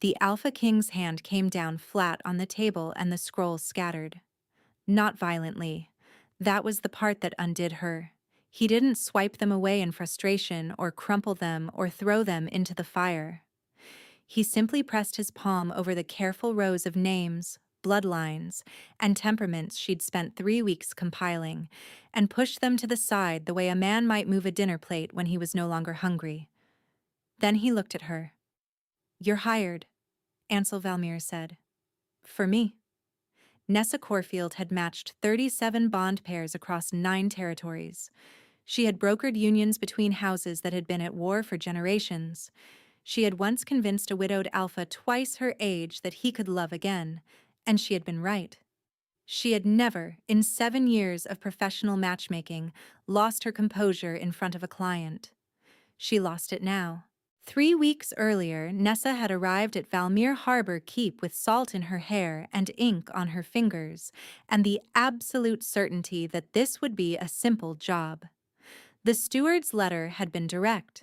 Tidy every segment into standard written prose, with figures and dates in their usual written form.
The Alpha King's hand came down flat on the table and the scrolls scattered. Not violently. That was the part that undid her. He didn't swipe them away in frustration or crumple them or throw them into the fire. He simply pressed his palm over the careful rows of names, bloodlines, and temperaments she'd spent 3 weeks compiling, and pushed them to the side the way a man might move a dinner plate when he was no longer hungry. Then he looked at her. "You're hired," Ansel Valmere said. "For me." Nessa Corfield had matched 37 bond pairs across 9 territories. She had brokered unions between houses that had been at war for generations. She had once convinced a widowed alpha twice her age that he could love again, and she had been right. She had never, in 7 years of professional matchmaking, lost her composure in front of a client. She lost it now. 3 weeks earlier, Nessa had arrived at Valmere Harbor Keep with salt in her hair and ink on her fingers, and the absolute certainty that this would be a simple job. The steward's letter had been direct.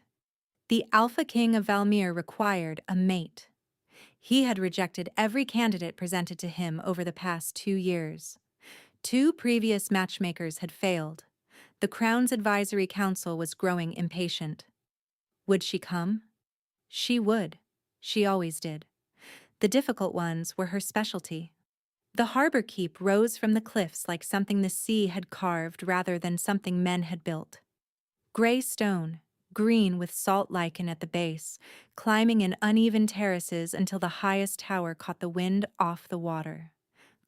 The Alpha King of Valmere required a mate. He had rejected every candidate presented to him over the past 2 years. 2 previous matchmakers had failed. The Crown's Advisory Council was growing impatient. Would she come? She would. She always did. The difficult ones were her specialty. The harbor keep rose from the cliffs like something the sea had carved rather than something men had built. Gray stone, green with salt lichen at the base, climbing in uneven terraces until the highest tower caught the wind off the water.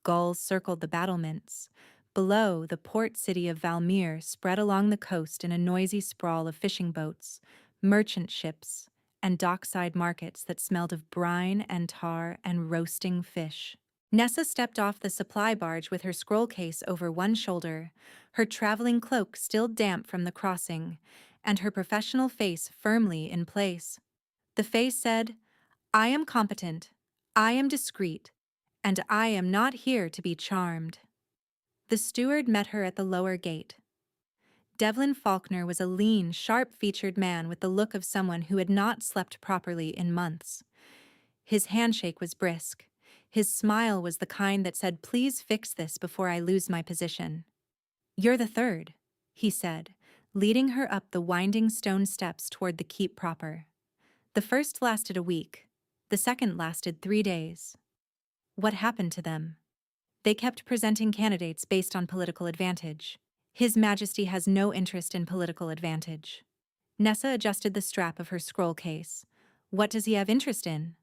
Gulls circled the battlements. Below, the port city of Valmere spread along the coast in a noisy sprawl of fishing boats, merchant ships, and dockside markets that smelled of brine and tar and roasting fish. Nessa stepped off the supply barge with her scroll case over one shoulder, her traveling cloak still damp from the crossing, and her professional face firmly in place. The face said, "I am competent, I am discreet, and I am not here to be charmed." The steward met her at the lower gate. Devlin Faulkner was a lean, sharp-featured man with the look of someone who had not slept properly in months. His handshake was brisk. His smile was the kind that said, "Please fix this before I lose my position." "You're the third," he said, leading her up the winding stone steps toward the keep proper. The first lasted a week. The second lasted 3 days. What happened to them? They kept presenting candidates based on political advantage. His Majesty has no interest in political advantage. Nessa adjusted the strap of her scroll case. What does he have interest in?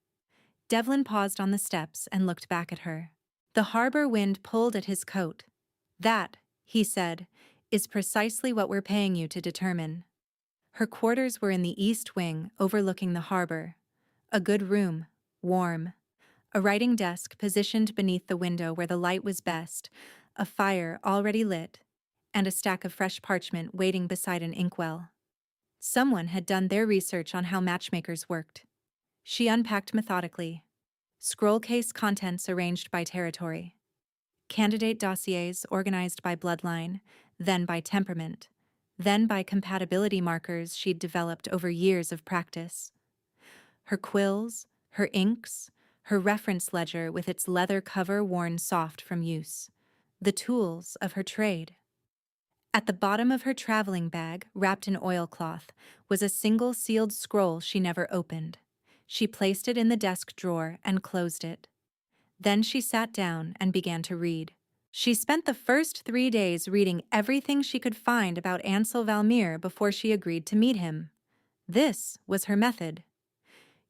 Devlin paused on the steps and looked back at her. The harbor wind pulled at his coat. "That," he said, "is precisely what we're paying you to determine." Her quarters were in the east wing, overlooking the harbor. A good room, warm. A writing desk positioned beneath the window where the light was best, a fire already lit, and a stack of fresh parchment waiting beside an inkwell. Someone had done their research on how matchmakers worked. She unpacked methodically. Scroll case contents arranged by territory. Candidate dossiers organized by bloodline, then by temperament, then by compatibility markers she'd developed over years of practice. Her quills, her inks, her reference ledger with its leather cover worn soft from use. The tools of her trade. At the bottom of her traveling bag, wrapped in oilcloth, was a single sealed scroll she never opened. She placed it in the desk drawer and closed it. Then she sat down and began to read. She spent the first 3 days reading everything she could find about Ansel Valmere before she agreed to meet him. This was her method.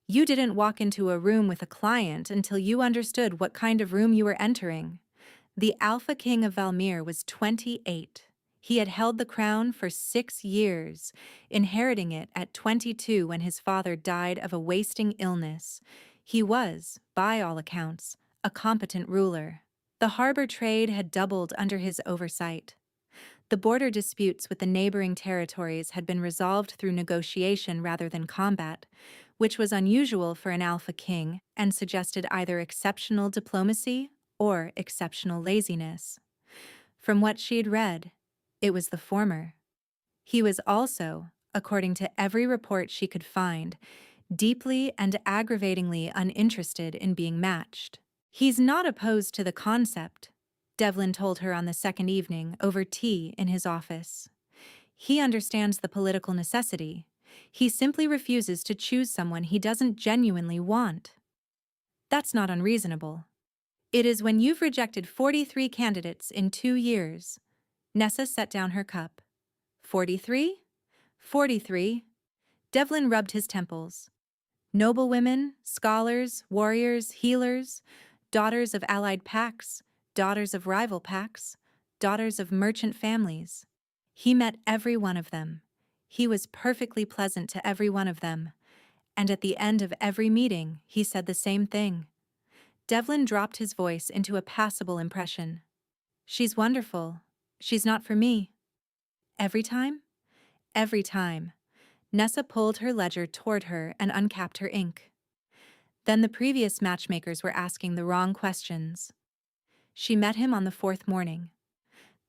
You didn't walk into a room with a client until you understood what kind of room you were entering. The Alpha King of Valmere was 28. He had held the crown for 6 years, inheriting it at 22 when his father died of a wasting illness. He was, by all accounts, a competent ruler. The harbor trade had doubled under his oversight. The border disputes with the neighboring territories had been resolved through negotiation rather than combat, which was unusual for an Alpha King and suggested either exceptional diplomacy or exceptional laziness. From what she had read, it was the former. He was also, according to every report she could find, deeply and aggravatingly uninterested in being matched. He's not opposed to the concept, Devlin told her on the second evening over tea in his office. He understands the political necessity. He simply refuses to choose someone he doesn't genuinely want. That's not unreasonable. It is when you've rejected 43 candidates in 2 years. Nessa set down her cup. 43? 43. Devlin rubbed his temples. Noblewomen, scholars, warriors, healers, daughters of allied pacts, daughters of rival pacts, daughters of merchant families. He met every one of them. He was perfectly pleasant to every one of them. And at the end of every meeting, he said the same thing. Devlin dropped his voice into a passable impression. She's wonderful. She's not for me. Every time? Every time. Nessa pulled her ledger toward her and uncapped her ink. Then the previous matchmakers were asking the wrong questions. She met him on the 4th morning.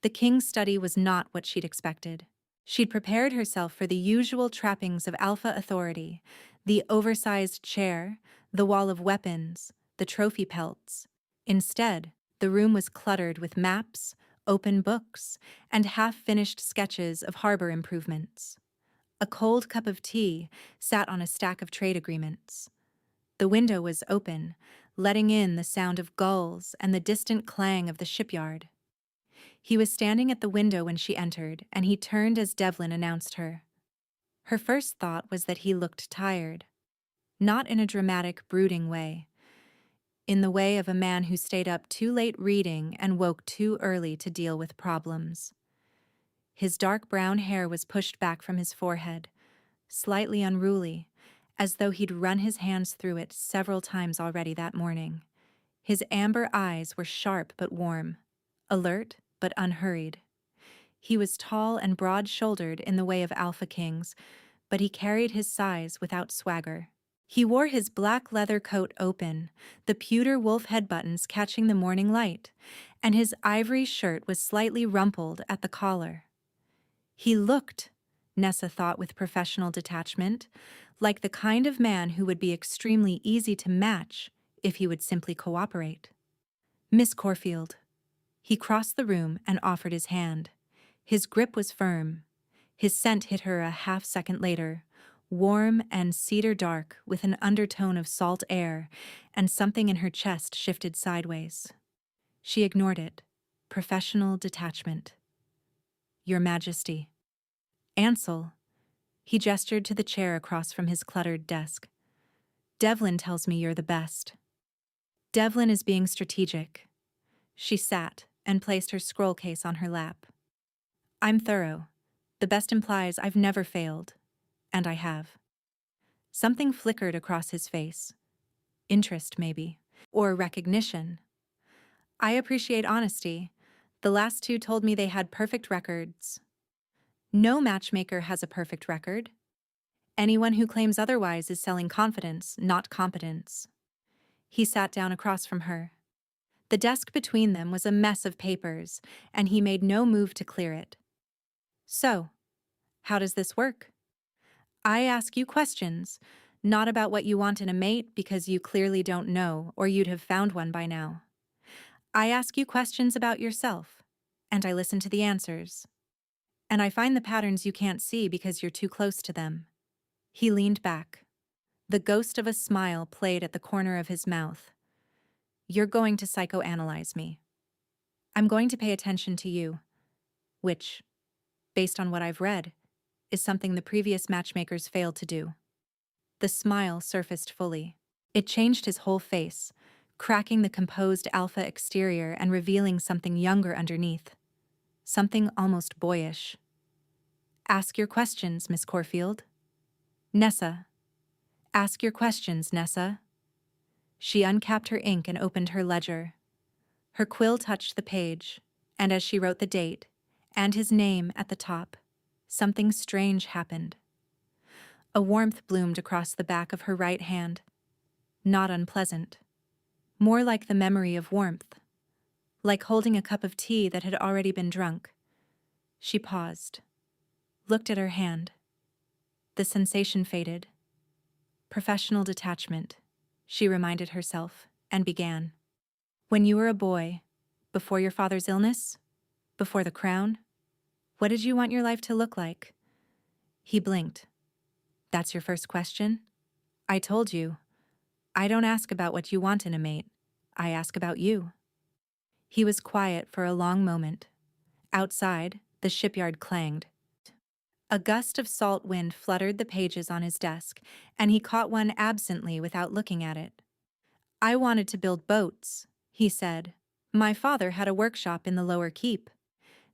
The king's study was not what she'd expected. She'd prepared herself for the usual trappings of alpha authority, the oversized chair, the wall of weapons, the trophy pelts. Instead, the room was cluttered with maps, open books, and half-finished sketches of harbor improvements. A cold cup of tea sat on a stack of trade agreements. The window was open, letting in the sound of gulls and the distant clang of the shipyard. He was standing at the window when she entered, and he turned as Devlin announced her. Her first thought was that he looked tired. Not in a dramatic, brooding way. In the way of a man who stayed up too late reading and woke too early to deal with problems. His dark brown hair was pushed back from his forehead, slightly unruly, as though he'd run his hands through it several times already that morning. His amber eyes were sharp but warm, alert but unhurried. He was tall and broad-shouldered in the way of Alpha Kings, but he carried his size without swagger. He wore his black leather coat open, the pewter wolf head buttons catching the morning light, and his ivory shirt was slightly rumpled at the collar. He looked, Nessa thought with professional detachment, like the kind of man who would be extremely easy to match if he would simply cooperate. Miss Corfield. He crossed the room and offered his hand. His grip was firm. His scent hit her a half-second later, warm and cedar dark with an undertone of salt air, and something in her chest shifted sideways. She ignored it. Professional detachment. Your Majesty. Ansel. He gestured to the chair across from his cluttered desk. Devlin tells me you're the best. Devlin is being strategic. She sat and placed her scroll case on her lap. I'm thorough. The best implies I've never failed. And I have. Something flickered across his face. Interest, maybe. Or recognition. I appreciate honesty. The last 2 told me they had perfect records. No matchmaker has a perfect record. Anyone who claims otherwise is selling confidence, not competence. He sat down across from her. The desk between them was a mess of papers, and he made no move to clear it. So, how does this work? I ask you questions, not about what you want in a mate because you clearly don't know or you'd have found one by now. I ask you questions about yourself, and I listen to the answers. And I find the patterns you can't see because you're too close to them. He leaned back. The ghost of a smile played at the corner of his mouth. You're going to psychoanalyze me. I'm going to pay attention to you, which, based on what I've read, is something the previous matchmakers failed to do. The smile surfaced fully. It changed his whole face, cracking the composed alpha exterior and revealing something younger underneath. Something almost boyish. Ask your questions, Miss Corfield. Nessa. Ask your questions, Nessa. She uncapped her ink and opened her ledger. Her quill touched the page, and as she wrote the date, and his name at the top, something strange happened. A warmth bloomed across the back of her right hand. Not unpleasant. More like the memory of warmth. Like holding a cup of tea that had already been drunk. She paused. Looked at her hand. The sensation faded. Professional detachment, she reminded herself, and began. When you were a boy, before your father's illness, before the crown, what did you want your life to look like? He blinked. That's your first question? I told you. I don't ask about what you want in a mate. I ask about you. He was quiet for a long moment. Outside, the shipyard clanged. A gust of salt wind fluttered the pages on his desk, and he caught one absently without looking at it. I wanted to build boats, he said. My father had a workshop in the lower keep.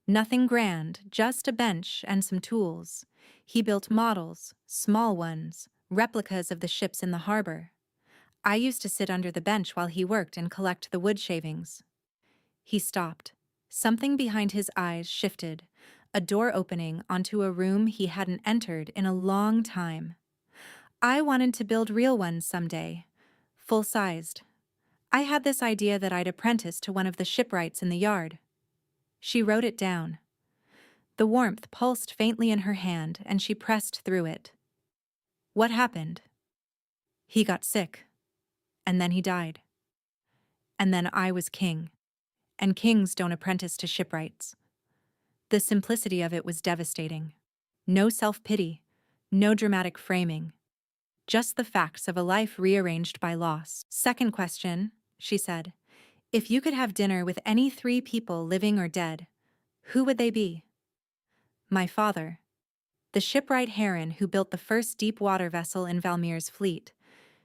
Nothing grand, just a bench and some tools. He built models, small ones, replicas of the ships in the harbor. I used to sit under the bench while he worked and collect the wood shavings. He stopped. Something behind his eyes shifted, a door opening onto a room he hadn't entered in a long time. I wanted to build real ones someday, full-sized. I had this idea that I'd apprentice to one of the shipwrights in the yard. She wrote it down. The warmth pulsed faintly in her hand, and she pressed through it. What happened? He got sick, and then he died. And then I was king, and kings don't apprentice to shipwrights. The simplicity of it was devastating. No self-pity, no dramatic framing. Just the facts of a life rearranged by loss. Second question, she said. If you could have dinner with any 3 people living or dead, who would they be? My father. The shipwright Heron who built the first deep-water vessel in Valmere's fleet.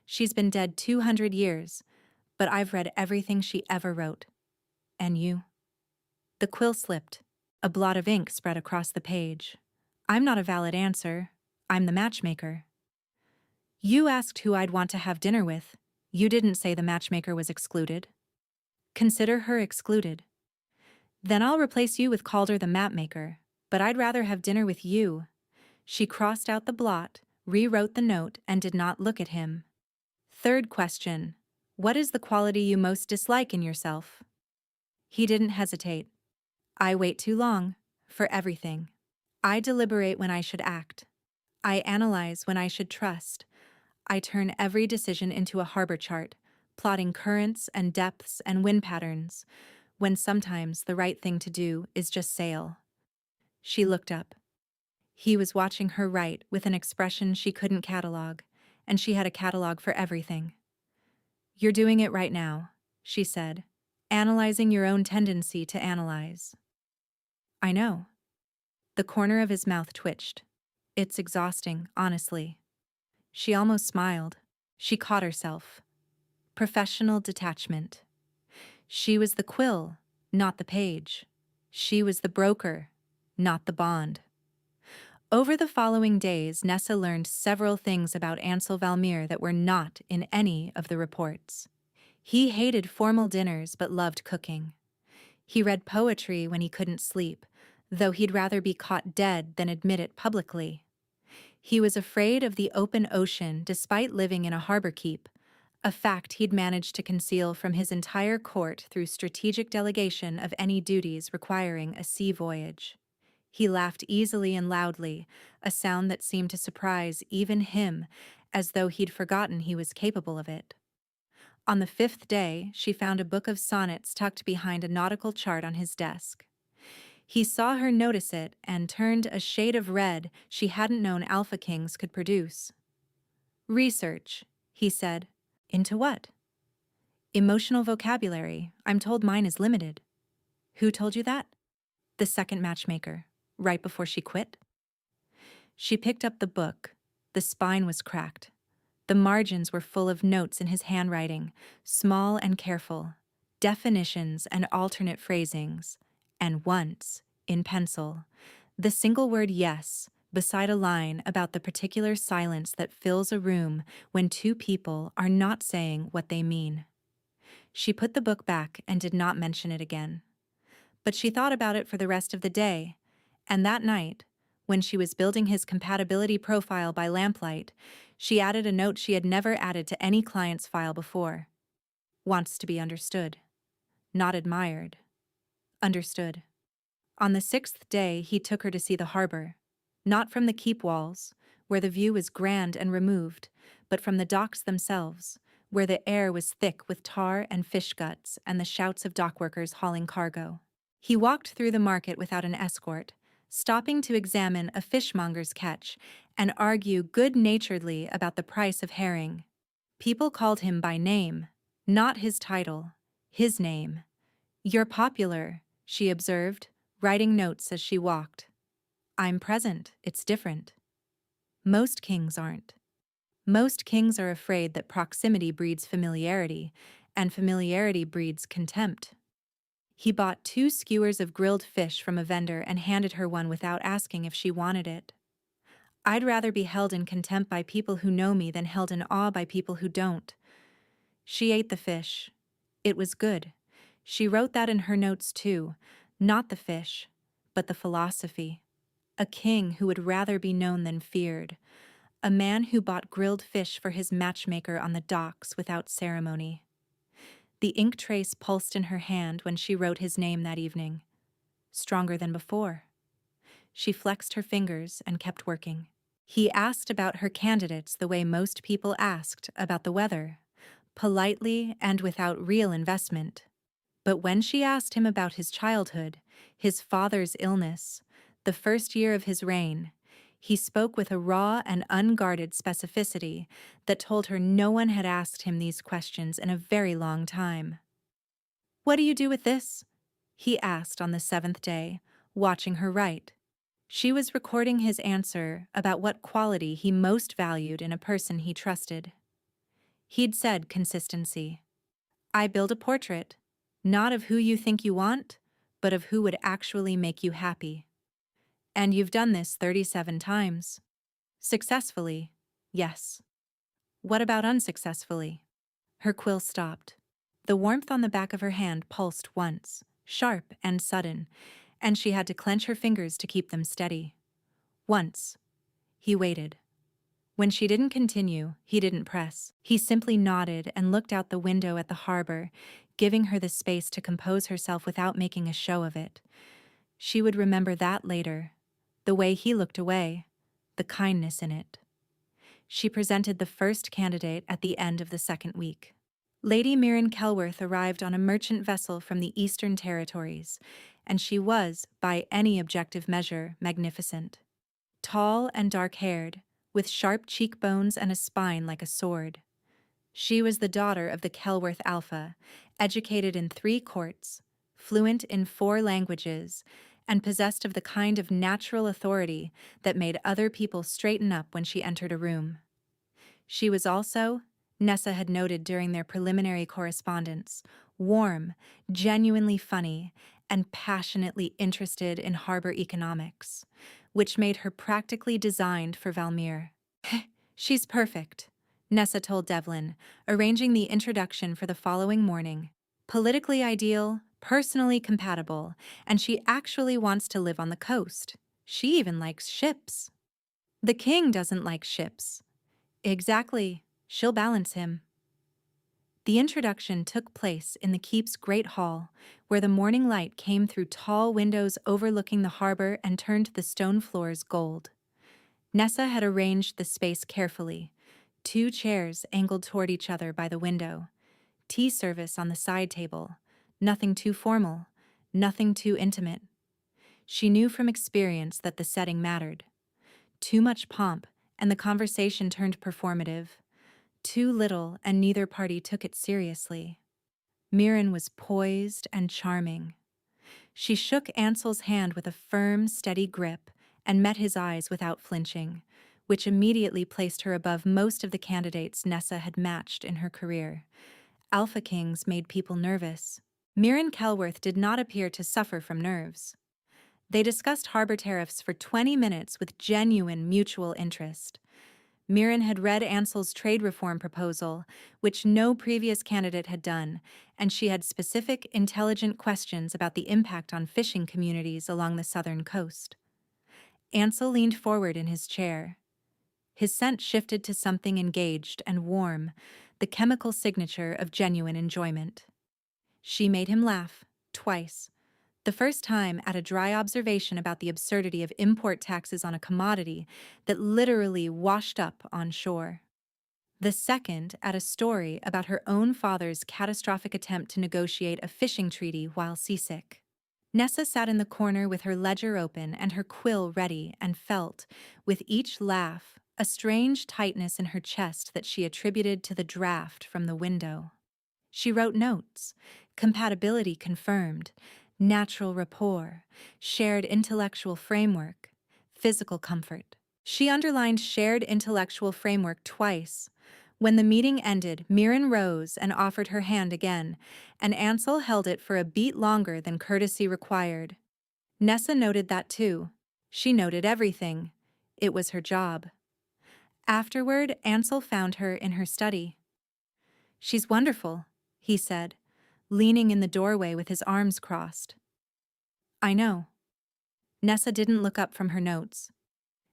She's been dead 200 years, but I've read everything she ever wrote. And you? The quill slipped. A blot of ink spread across the page. I'm not a valid answer. I'm the matchmaker. You asked who I'd want to have dinner with. You didn't say the matchmaker was excluded. Consider her excluded. Then I'll replace you with Calder the mapmaker, but I'd rather have dinner with you. She crossed out the blot, rewrote the note, and did not look at him. Third question. What is the quality you most dislike in yourself? He didn't hesitate. I wait too long, for everything. I deliberate when I should act. I analyze when I should trust. I turn every decision into a harbor chart, plotting currents and depths and wind patterns, when sometimes the right thing to do is just sail. She looked up. He was watching her write with an expression she couldn't catalog, and she had a catalog for everything. You're doing it right now, she said, analyzing your own tendency to analyze. I know. The corner of his mouth twitched. It's exhausting, honestly. She almost smiled. She caught herself. Professional detachment. She was the quill, not the page. She was the broker, not the bond. Over the following days, Nessa learned several things about Ansel Valmere that were not in any of the reports. He hated formal dinners but loved cooking. He read poetry when he couldn't sleep, though he'd rather be caught dead than admit it publicly. He was afraid of the open ocean despite living in a harbor keep, a fact he'd managed to conceal from his entire court through strategic delegation of any duties requiring a sea voyage. He laughed easily and loudly, a sound that seemed to surprise even him, as though he'd forgotten he was capable of it. On the 5th day, she found a book of sonnets tucked behind a nautical chart on his desk. He saw her notice it and turned a shade of red she hadn't known Alpha Kings could produce. Research, he said. Into what? Emotional vocabulary. I'm told mine is limited. Who told you that? The second matchmaker, right before she quit. She picked up the book. The spine was cracked. The margins were full of notes in his handwriting, small and careful, definitions and alternate phrasings, and once, in pencil, the single word yes, beside a line about the particular silence that fills a room when 2 people are not saying what they mean. She put the book back and did not mention it again. But she thought about it for the rest of the day, and that night, when she was building his compatibility profile by lamplight, she added a note she had never added to any client's file before. Wants to be understood. Not admired. Understood. On the 6th day, he took her to see the harbor. Not from the keep walls, where the view was grand and removed, but from the docks themselves, where the air was thick with tar and fish guts and the shouts of dockworkers hauling cargo. He walked through the market without an escort, stopping to examine a fishmonger's catch and argue good-naturedly about the price of herring. People called him by name, not his title, his name. "You're popular," she observed, writing notes as she walked. "I'm present, it's different." Most kings aren't. Most kings are afraid that proximity breeds familiarity, and familiarity breeds contempt. He bought 2 skewers of grilled fish from a vendor and handed her one without asking if she wanted it. "I'd rather be held in contempt by people who know me than held in awe by people who don't." She ate the fish. It was good. She wrote that in her notes too, not the fish, but the philosophy. A king who would rather be known than feared. A man who bought grilled fish for his matchmaker on the docks without ceremony. The ink trace pulsed in her hand when she wrote his name that evening. Stronger than before. She flexed her fingers and kept working. He asked about her candidates the way most people asked about the weather, politely and without real investment. But when she asked him about his childhood, his father's illness, the first year of his reign, he spoke with a raw and unguarded specificity that told her no one had asked him these questions in a very long time. "What do you do with this?" he asked on the 7th day, watching her write. She was recording his answer about what quality he most valued in a person he trusted. He'd said consistency. "I build a portrait, not of who you think you want, but of who would actually make you happy." "And you've done this 37 times. Successfully, yes. What about unsuccessfully?" Her quill stopped. The warmth on the back of her hand pulsed once, sharp and sudden, and she had to clench her fingers to keep them steady. Once. He waited. When she didn't continue, he didn't press. He simply nodded and looked out the window at the harbor, giving her the space to compose herself without making a show of it. She would remember that later. The way he looked away, the kindness in it. She presented the first candidate at the end of the 2nd week. Lady Mirren Kelworth arrived on a merchant vessel from the Eastern Territories, and she was, by any objective measure, magnificent. Tall and dark-haired, with sharp cheekbones and a spine like a sword. She was the daughter of the Kelworth Alpha, educated in 3 courts, fluent in 4 languages, and possessed of the kind of natural authority that made other people straighten up when she entered a room. She was also, Nessa had noted during their preliminary correspondence, warm, genuinely funny, and passionately interested in harbor economics, which made her practically designed for Valmere. "She's perfect," Nessa told Devlin, arranging the introduction for the following morning. "Politically ideal, personally compatible, and she actually wants to live on the coast. She even likes ships." "The king doesn't like ships." "Exactly. She'll balance him." The introduction took place in the keep's great hall, where the morning light came through tall windows overlooking the harbor and turned the stone floors gold. Nessa had arranged the space carefully, 2 chairs angled toward each other by the window, tea service on the side table, nothing too formal, nothing too intimate. She knew from experience that the setting mattered. Too much pomp, and the conversation turned performative. Too little, and neither party took it seriously. Mirren was poised and charming. She shook Ansel's hand with a firm, steady grip and met his eyes without flinching, which immediately placed her above most of the candidates Nessa had matched in her career. Alpha Kings made people nervous. Mirren Kelworth did not appear to suffer from nerves. They discussed harbor tariffs for 20 minutes with genuine mutual interest. Mirren had read Ansel's trade reform proposal, which no previous candidate had done, and she had specific, intelligent questions about the impact on fishing communities along the southern coast. Ansel leaned forward in his chair. His scent shifted to something engaged and warm, the chemical signature of genuine enjoyment. She made him laugh, twice. The first time at a dry observation about the absurdity of import taxes on a commodity that literally washed up on shore. The second at a story about her own father's catastrophic attempt to negotiate a fishing treaty while seasick. Nessa sat in the corner with her ledger open and her quill ready and felt, with each laugh, a strange tightness in her chest that she attributed to the draft from the window. She wrote notes: compatibility confirmed, natural rapport, shared intellectual framework, physical comfort. She underlined shared intellectual framework twice. When the meeting ended, Mirren rose and offered her hand again, and Ansel held it for a beat longer than courtesy required. Nessa noted that too. She noted everything. It was her job. Afterward, Ansel found her in her study. "She's wonderful," he said, leaning in the doorway with his arms crossed. "I know." Nessa didn't look up from her notes.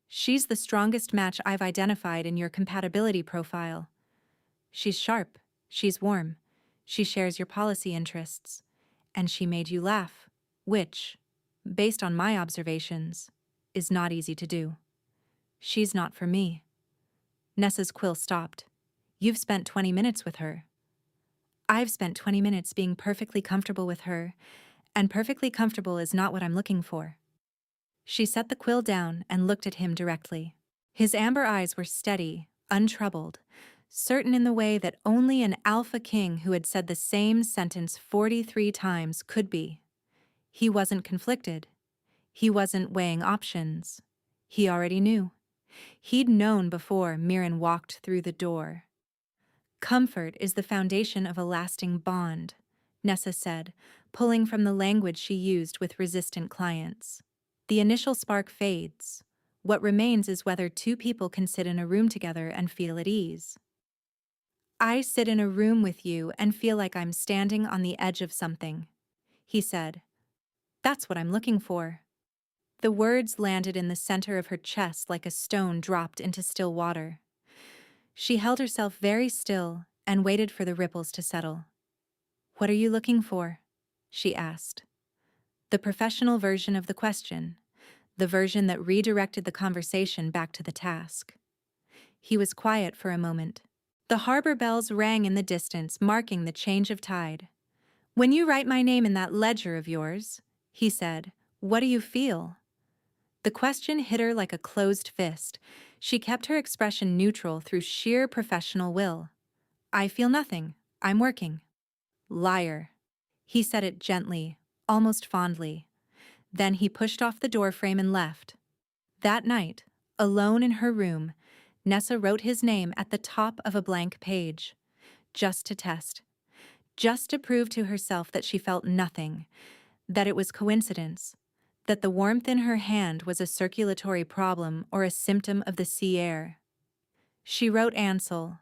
"She's the strongest match I've identified in your compatibility profile. She's sharp, she's warm, she shares your policy interests, and she made you laugh, which, based on my observations, is not easy to do. She's not for me." Nessa's quill stopped. "You've spent 20 minutes with her." "I've spent 20 minutes being perfectly comfortable with her, and perfectly comfortable is not what I'm looking for." She set the quill down and looked at him directly. His amber eyes were steady, untroubled, certain in the way that only an Alpha King who had said the same sentence 43 times could be. He wasn't conflicted. He wasn't weighing options. He already knew. He'd known before Mirren walked through the door. "Comfort is the foundation of a lasting bond," Nessa said, pulling from the language she used with resistant clients. "The initial spark fades. What remains is whether two people can sit in a room together and feel at ease." "I sit in a room with you and feel like I'm standing on the edge of something," he said. "That's what I'm looking for." The words landed in the center of her chest like a stone dropped into still water. She held herself very still and waited for the ripples to settle. "What are you looking for?" she asked. The professional version of the question, the version that redirected the conversation back to the task. He was quiet for a moment. The harbor bells rang in the distance, marking the change of tide. "When you write my name in that ledger of yours," he said, "what do you feel?" The question hit her like a closed fist. She kept her expression neutral through sheer professional will. "I feel nothing. I'm working." "Liar." He said it gently, almost fondly. Then he pushed off the doorframe and left. That night, alone in her room, Nessa wrote his name at the top of a blank page. Just to test. Just to prove to herself that she felt nothing, that it was coincidence, that the warmth in her hand was a circulatory problem or a symptom of the sea air. She wrote Ansel,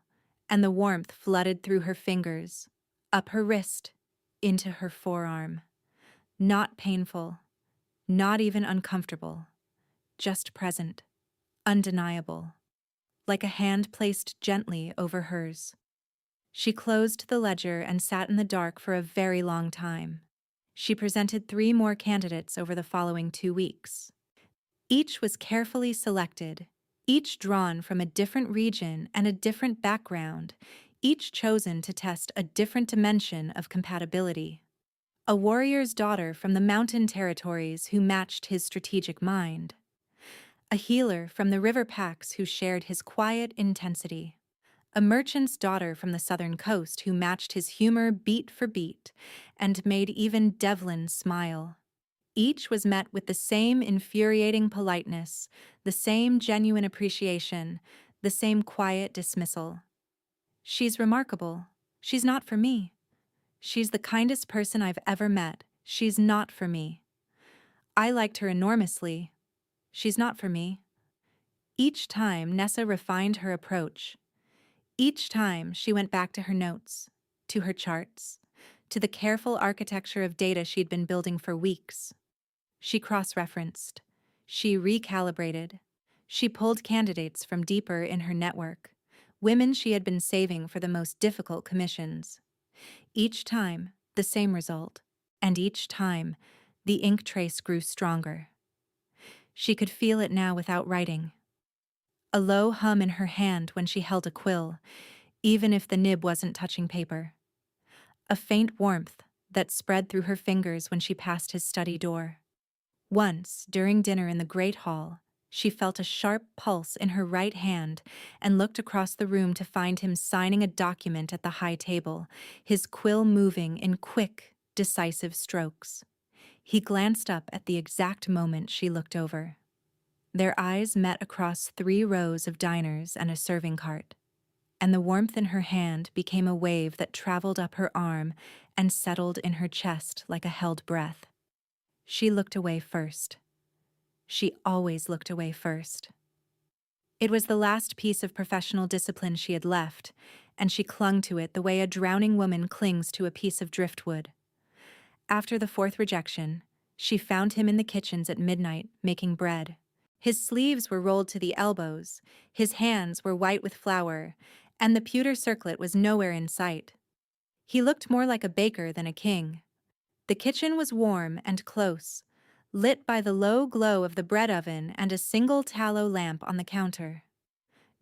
and the warmth flooded through her fingers, up her wrist, into her forearm. Not painful, not even uncomfortable, just present, undeniable, like a hand placed gently over hers. She closed the ledger and sat in the dark for a very long time. She presented 3 more candidates over the following 2 weeks. Each was carefully selected, each drawn from a different region and a different background, each chosen to test a different dimension of compatibility. A warrior's daughter from the mountain territories who matched his strategic mind. A healer from the river packs who shared his quiet intensity. A merchant's daughter from the southern coast who matched his humor beat for beat and made even Devlin smile. Each was met with the same infuriating politeness, the same genuine appreciation, the same quiet dismissal. "She's remarkable. She's not for me. She's the kindest person I've ever met. She's not for me. I liked her enormously. She's not for me." Each time Nessa refined her approach. Each time she went back to her notes, to her charts, to the careful architecture of data she'd been building for weeks. She cross-referenced. She recalibrated. She pulled candidates from deeper in her network, women she had been saving for the most difficult commissions. Each time, the same result, and each time, the ink trace grew stronger. She could feel it now without writing. A low hum in her hand when she held a quill. even if the nib wasn't touching paper. A faint warmth that spread through her fingers when she passed his study door. Once, during dinner in the great hall, she felt a sharp pulse in her right hand and looked across the room to find him signing a document at the high table, his quill moving in quick, decisive strokes. He glanced up at the exact moment she looked over. Their eyes met across 3 rows of diners and a serving cart, and the warmth in her hand became a wave that traveled up her arm and settled in her chest like a held breath. She looked away first. She always looked away first. It was the last piece of professional discipline she had left, and she clung to it the way a drowning woman clings to a piece of driftwood. After the 4th rejection, she found him in the kitchens at midnight, making bread. His sleeves were rolled to the elbows, his hands were white with flour, and the pewter circlet was nowhere in sight. He looked more like a baker than a king. The kitchen was warm and close, lit by the low glow of the bread oven and a single tallow lamp on the counter.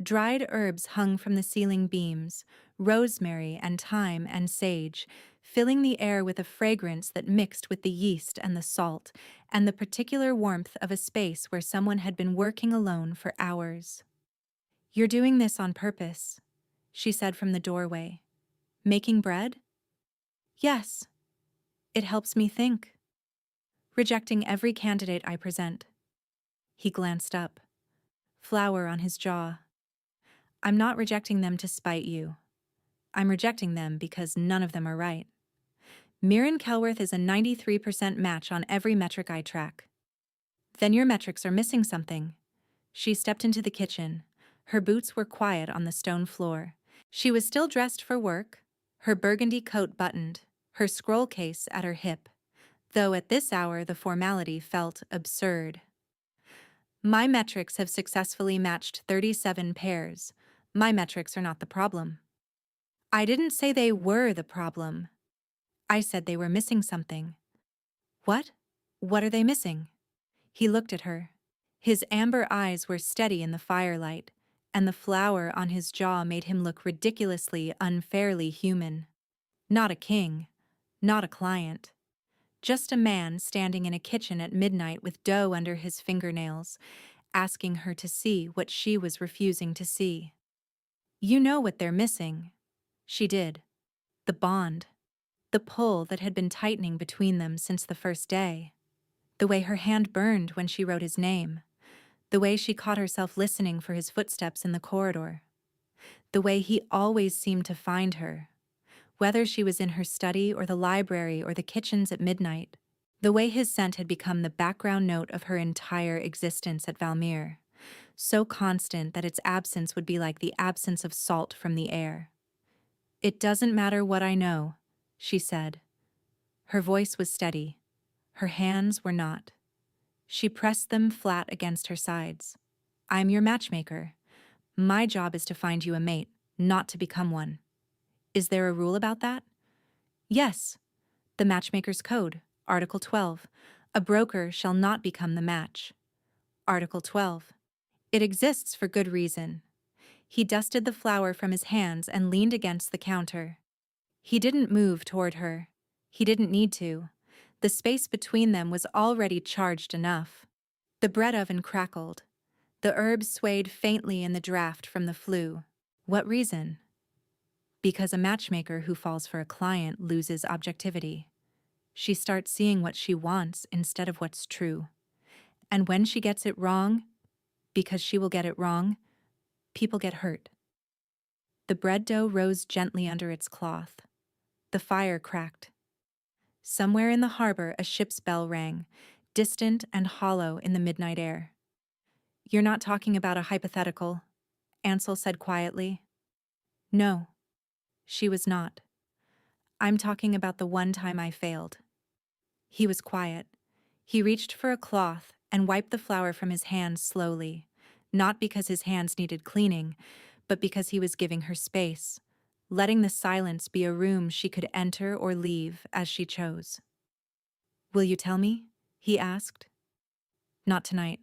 Dried herbs hung from the ceiling beams, rosemary and thyme and sage, filling the air with a fragrance that mixed with the yeast and the salt, and the particular warmth of a space where someone had been working alone for hours. "You're doing this on purpose," she said from the doorway. "Making bread?" "Yes. It helps me think. Rejecting every candidate I present." He glanced up. Flour on his jaw. "I'm not rejecting them to spite you. I'm rejecting them because none of them are right. Mirren Kelworth is a 93% match on every metric I track." "Then your metrics are missing something." She stepped into the kitchen. Her boots were quiet on the stone floor. She was still dressed for work, her burgundy coat buttoned, her scroll case at her hip, though at this hour the formality felt absurd. "My metrics have successfully matched 37 pairs. My metrics are not the problem." "I didn't say they were the problem. I said they were missing something." "What? What are they missing?" He looked at her. His amber eyes were steady in the firelight, and the flour on his jaw made him look ridiculously, unfairly human. Not a king, not a client. Just a man standing in a kitchen at midnight with dough under his fingernails, asking her to see what she was refusing to see. "You know what they're missing." She did. The bond. The pull that had been tightening between them since the first day. The way her hand burned when she wrote his name. The way she caught herself listening for his footsteps in the corridor. The way he always seemed to find her. Whether she was in her study or the library or the kitchens at midnight. The way his scent had become the background note of her entire existence at Valmere. So constant that its absence would be like the absence of salt from the air. "It doesn't matter what I know," she said. Her voice was steady. Her hands were not. She pressed them flat against her sides. "I'm your matchmaker. My job is to find you a mate, not to become one." "Is there a rule about that?" "Yes. The Matchmaker's Code, Article 12. A broker shall not become the match." Article 12. It exists for good reason. He dusted the flour from his hands and leaned against the counter. He didn't move toward her. He didn't need to. The space between them was already charged enough. The bread oven crackled. The herbs swayed faintly in the draft from the flue. What reason? Because a matchmaker who falls for a client loses objectivity. She starts seeing what she wants instead of what's true. And when she gets it wrong, because she will get it wrong, people get hurt. The bread dough rose gently under its cloth. The fire cracked. Somewhere in the harbor a ship's bell rang, distant and hollow in the midnight air. "You're not talking about a hypothetical," Ansel said quietly. "No." She was not. "I'm talking about the one time I failed." He was quiet. He reached for a cloth and wiped the flour from his hands slowly, not because his hands needed cleaning, but because he was giving her space, letting the silence be a room she could enter or leave as she chose. "Will you tell me?" he asked. "Not tonight."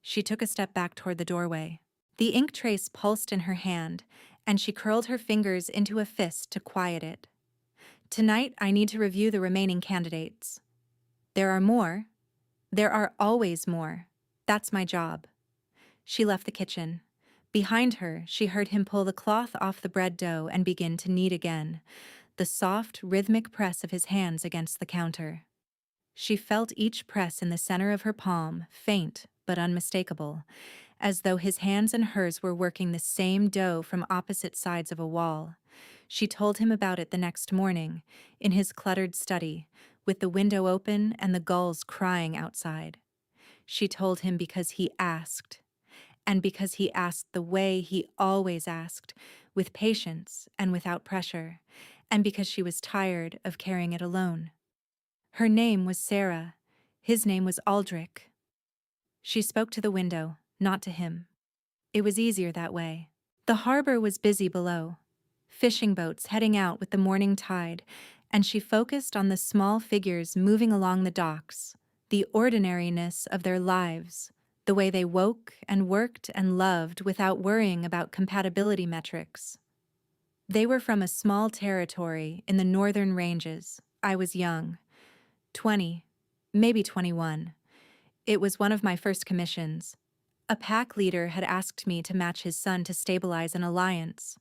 She took a step back toward the doorway. The ink trace pulsed in her hand, and she curled her fingers into a fist to quiet it. Tonight, I need to review the remaining candidates. There are more. There are always more. That's my job. She left the kitchen. Behind her, she heard him pull the cloth off the bread dough and begin to knead again, the soft, rhythmic press of his hands against the counter. She felt each press in the center of her palm, faint but unmistakable, as though his hands and hers were working the same dough from opposite sides of a wall. She told him about it the next morning, in his cluttered study, with the window open and the gulls crying outside. She told him because he asked, and because he asked the way he always asked, with patience and without pressure, and because she was tired of carrying it alone. Her name was Sarah. His name was Aldrich. She spoke to the window, not to him. It was easier that way. The harbor was busy below, fishing boats heading out with the morning tide, and she focused on the small figures moving along the docks, the ordinariness of their lives, the way they woke and worked and loved without worrying about compatibility metrics. They were from a small territory in the northern ranges. I was young, 20, maybe 21. It was one of my first commissions. A pack leader had asked me to match his son to stabilize an alliance.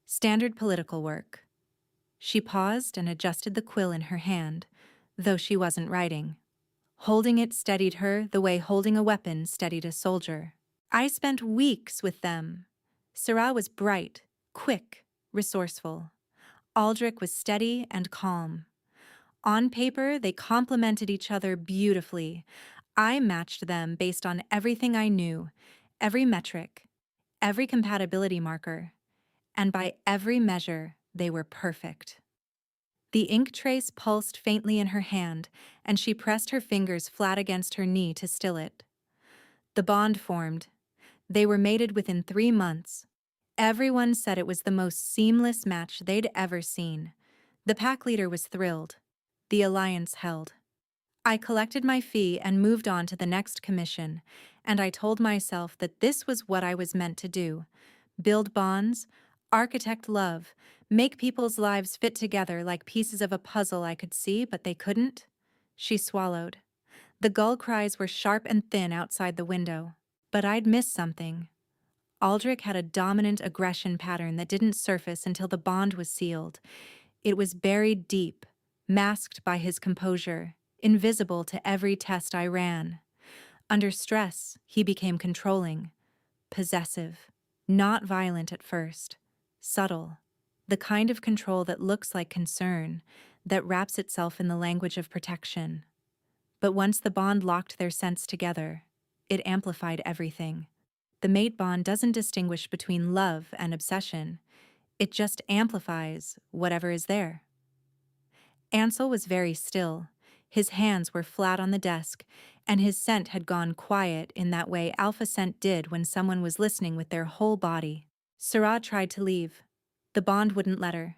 Standard political work. She paused and adjusted the quill in her hand, though she wasn't writing. Holding it steadied her the way holding a weapon steadied a soldier. I spent weeks with them. Sarah was bright, quick, resourceful. Aldrich was steady and calm. On paper, they complemented each other beautifully. I matched them based on everything I knew, every metric, every compatibility marker, and by every measure, they were perfect. The ink trace pulsed faintly in her hand, and she pressed her fingers flat against her knee to still it. The bond formed. They were mated within 3 months. Everyone said it was the most seamless match they'd ever seen. The pack leader was thrilled. The alliance held. I collected my fee and moved on to the next commission, and I told myself that this was what I was meant to do: build bonds, architect love, make people's lives fit together like pieces of a puzzle I could see but they couldn't. She swallowed. The gull cries were sharp and thin outside the window. But I'd missed something. Aldrich had a dominant aggression pattern that didn't surface until the bond was sealed. It was buried deep, masked by his composure, invisible to every test I ran. Under stress, he became controlling, possessive, not violent at first, subtle, the kind of control that looks like concern, that wraps itself in the language of protection. But once the bond locked their scents together, it amplified everything. The mate bond doesn't distinguish between love and obsession. It just amplifies whatever is there. Ansel was very still. His hands were flat on the desk, and his scent had gone quiet in that way Alpha scent did when someone was listening with their whole body. Sarah tried to leave. The bond wouldn't let her.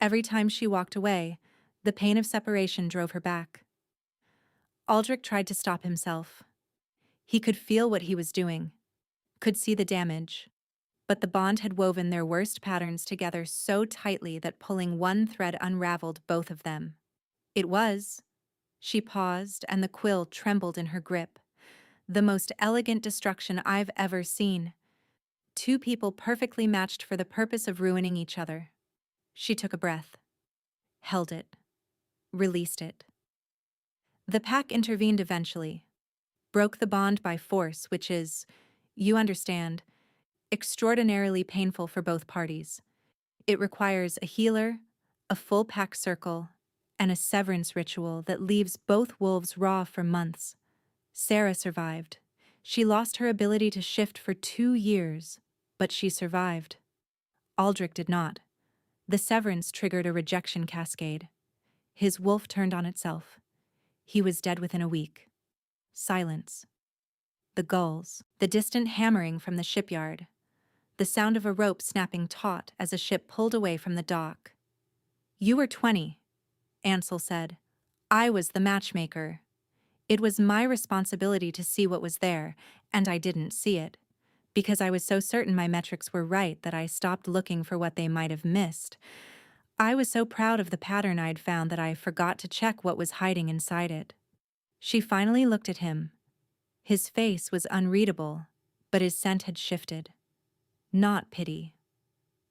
Every time she walked away, the pain of separation drove her back. Aldrich tried to stop himself. He could feel what he was doing, could see the damage. But the bond had woven their worst patterns together so tightly that pulling one thread unraveled both of them. It was. She paused, and the quill trembled in her grip. The most elegant destruction I've ever seen. 2 people perfectly matched for the purpose of ruining each other. She took a breath, held it, released it. The pack intervened eventually, broke the bond by force, which is, you understand, extraordinarily painful for both parties. It requires a healer, a full pack circle, and a severance ritual that leaves both wolves raw for months. Sarah survived. She lost her ability to shift for 2 years, but she survived. Aldrich did not. The severance triggered a rejection cascade. His wolf turned on itself. He was dead within a week. Silence. The gulls, the distant hammering from the shipyard, the sound of a rope snapping taut as a ship pulled away from the dock. You were 20, Ansel said. I was the matchmaker. It was my responsibility to see what was there, and I didn't see it. Because I was so certain my metrics were right that I stopped looking for what they might have missed. I was so proud of the pattern I'd found that I forgot to check what was hiding inside it. She finally looked at him. His face was unreadable, but his scent had shifted. Not pity.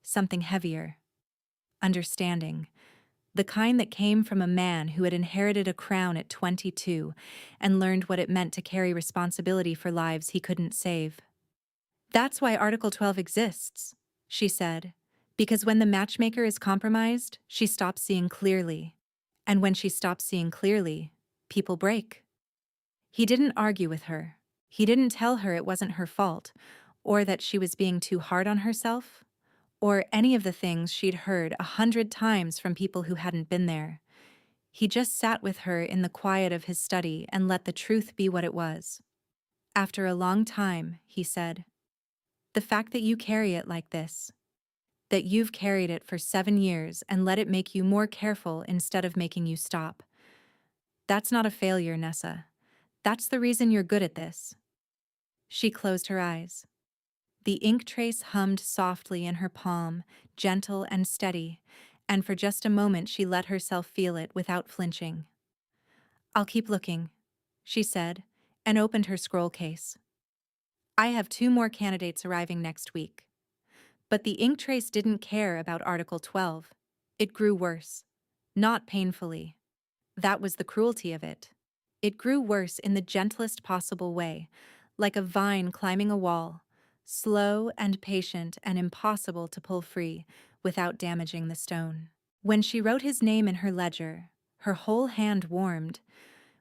Something heavier. Understanding. The kind that came from a man who had inherited a crown at 22 and learned what it meant to carry responsibility for lives he couldn't save. That's why Article 12 exists, she said, because when the matchmaker is compromised, she stops seeing clearly. And when she stops seeing clearly, people break. He didn't argue with her. He didn't tell her it wasn't her fault, or that she was being too hard on herself, or any of the things she'd heard 100 times from people who hadn't been there. He just sat with her in the quiet of his study and let the truth be what it was. After a long time, he said, the fact that you carry it like this, that you've carried it for 7 years and let it make you more careful instead of making you stop. That's not a failure, Nessa. That's the reason you're good at this. She closed her eyes. The ink trace hummed softly in her palm, gentle and steady, and for just a moment she let herself feel it without flinching. I'll keep looking, she said, and opened her scroll case. I have 2 more candidates arriving next week. But the ink trace didn't care about Article 12. It grew worse. Not painfully. That was the cruelty of it. It grew worse in the gentlest possible way, like a vine climbing a wall, slow and patient and impossible to pull free without damaging the stone. When she wrote his name in her ledger, her whole hand warmed.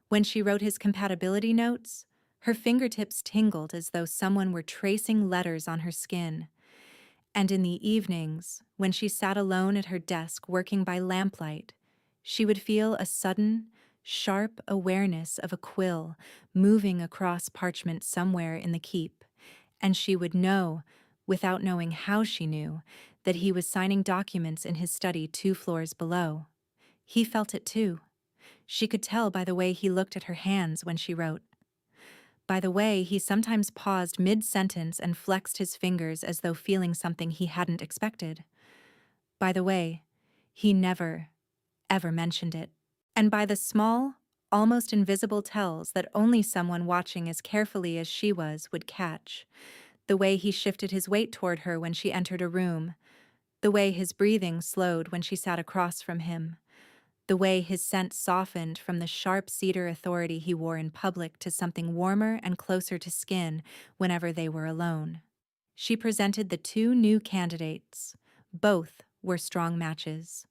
When she wrote his compatibility notes, her fingertips tingled as though someone were tracing letters on her skin. And in the evenings, when she sat alone at her desk working by lamplight, she would feel a sudden, sharp awareness of a quill moving across parchment somewhere in the keep, and she would know, without knowing how she knew, that he was signing documents in his study 2 floors below. He felt it too. She could tell by the way he looked at her hands when she wrote. By the way, he sometimes paused mid-sentence and flexed his fingers as though feeling something he hadn't expected. By the way, he never, ever mentioned it. And by the small, almost invisible tells that only someone watching as carefully as she was would catch. The way he shifted his weight toward her when she entered a room. The way his breathing slowed when she sat across from him. The way his scent softened from the sharp cedar authority he wore in public to something warmer and closer to skin whenever they were alone. She presented the 2 new candidates. Both were strong matches.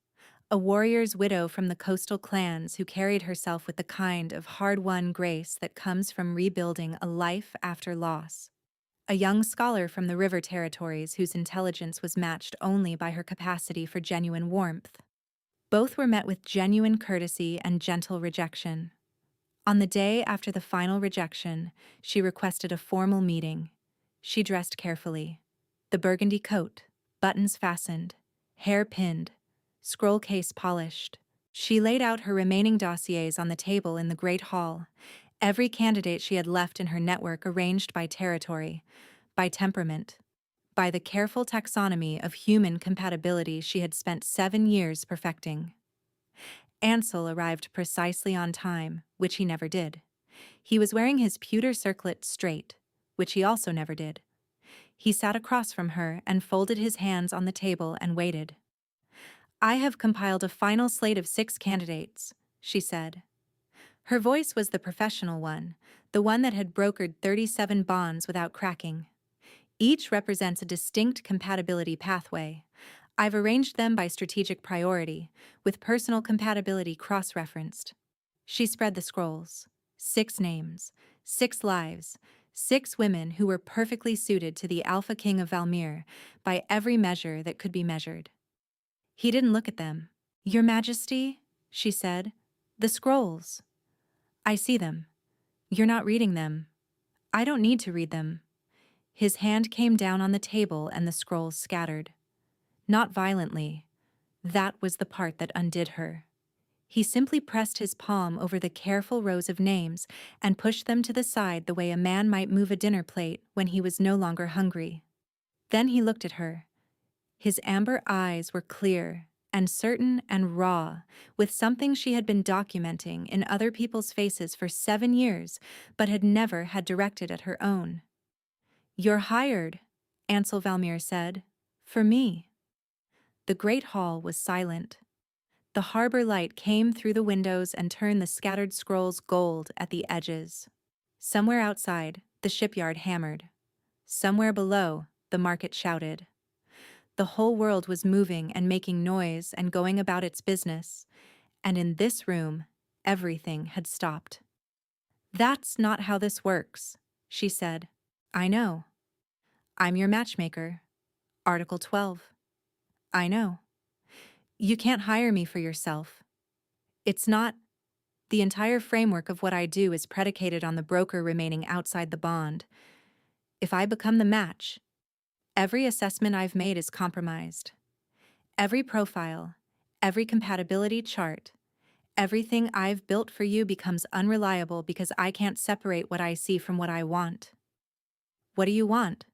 A warrior's widow from the coastal clans who carried herself with the kind of hard-won grace that comes from rebuilding a life after loss. A young scholar from the river territories whose intelligence was matched only by her capacity for genuine warmth. Both were met with genuine courtesy and gentle rejection. On the day after the final rejection, she requested a formal meeting. She dressed carefully. The burgundy coat, buttons fastened, hair pinned, scroll case polished. She laid out her remaining dossiers on the table in the great hall, every candidate she had left in her network arranged by territory, by temperament, by the careful taxonomy of human compatibility she had spent 7 years perfecting. Ansel arrived precisely on time, which he never did. He was wearing his pewter circlet straight, which he also never did. He sat across from her and folded his hands on the table and waited. I have compiled a final slate of 6 candidates, she said. Her voice was the professional one, the one that had brokered 37 bonds without cracking. Each represents a distinct compatibility pathway. I've arranged them by strategic priority, with personal compatibility cross-referenced. She spread the scrolls. 6 names, 6 lives, 6 women who were perfectly suited to the Alpha King of Valmere by every measure that could be measured. He didn't look at them. Your Majesty, she said, the scrolls. I see them. You're not reading them. I don't need to read them. His hand came down on the table and the scrolls scattered. Not violently. That was the part that undid her. He simply pressed his palm over the careful rows of names and pushed them to the side the way a man might move a dinner plate when he was no longer hungry. Then he looked at her. His amber eyes were clear and certain and raw, with something she had been documenting in other people's faces for 7 years, but had never had directed at her own. "You're hired," Ansel Valmere said. "For me." The great hall was silent. The harbor light came through the windows and turned the scattered scrolls gold at the edges. Somewhere outside, the shipyard hammered. Somewhere below, the market shouted. The whole world was moving and making noise and going about its business, and in this room, everything had stopped. "That's not how this works," she said. "I know. I'm your matchmaker. Article 12. I know. You can't hire me for yourself. It's not. The entire framework of what I do is predicated on the broker remaining outside the bond. If I become the match, every assessment I've made is compromised. Every profile, every compatibility chart, everything I've built for you becomes unreliable because I can't separate what I see from what I want." "What do you want?"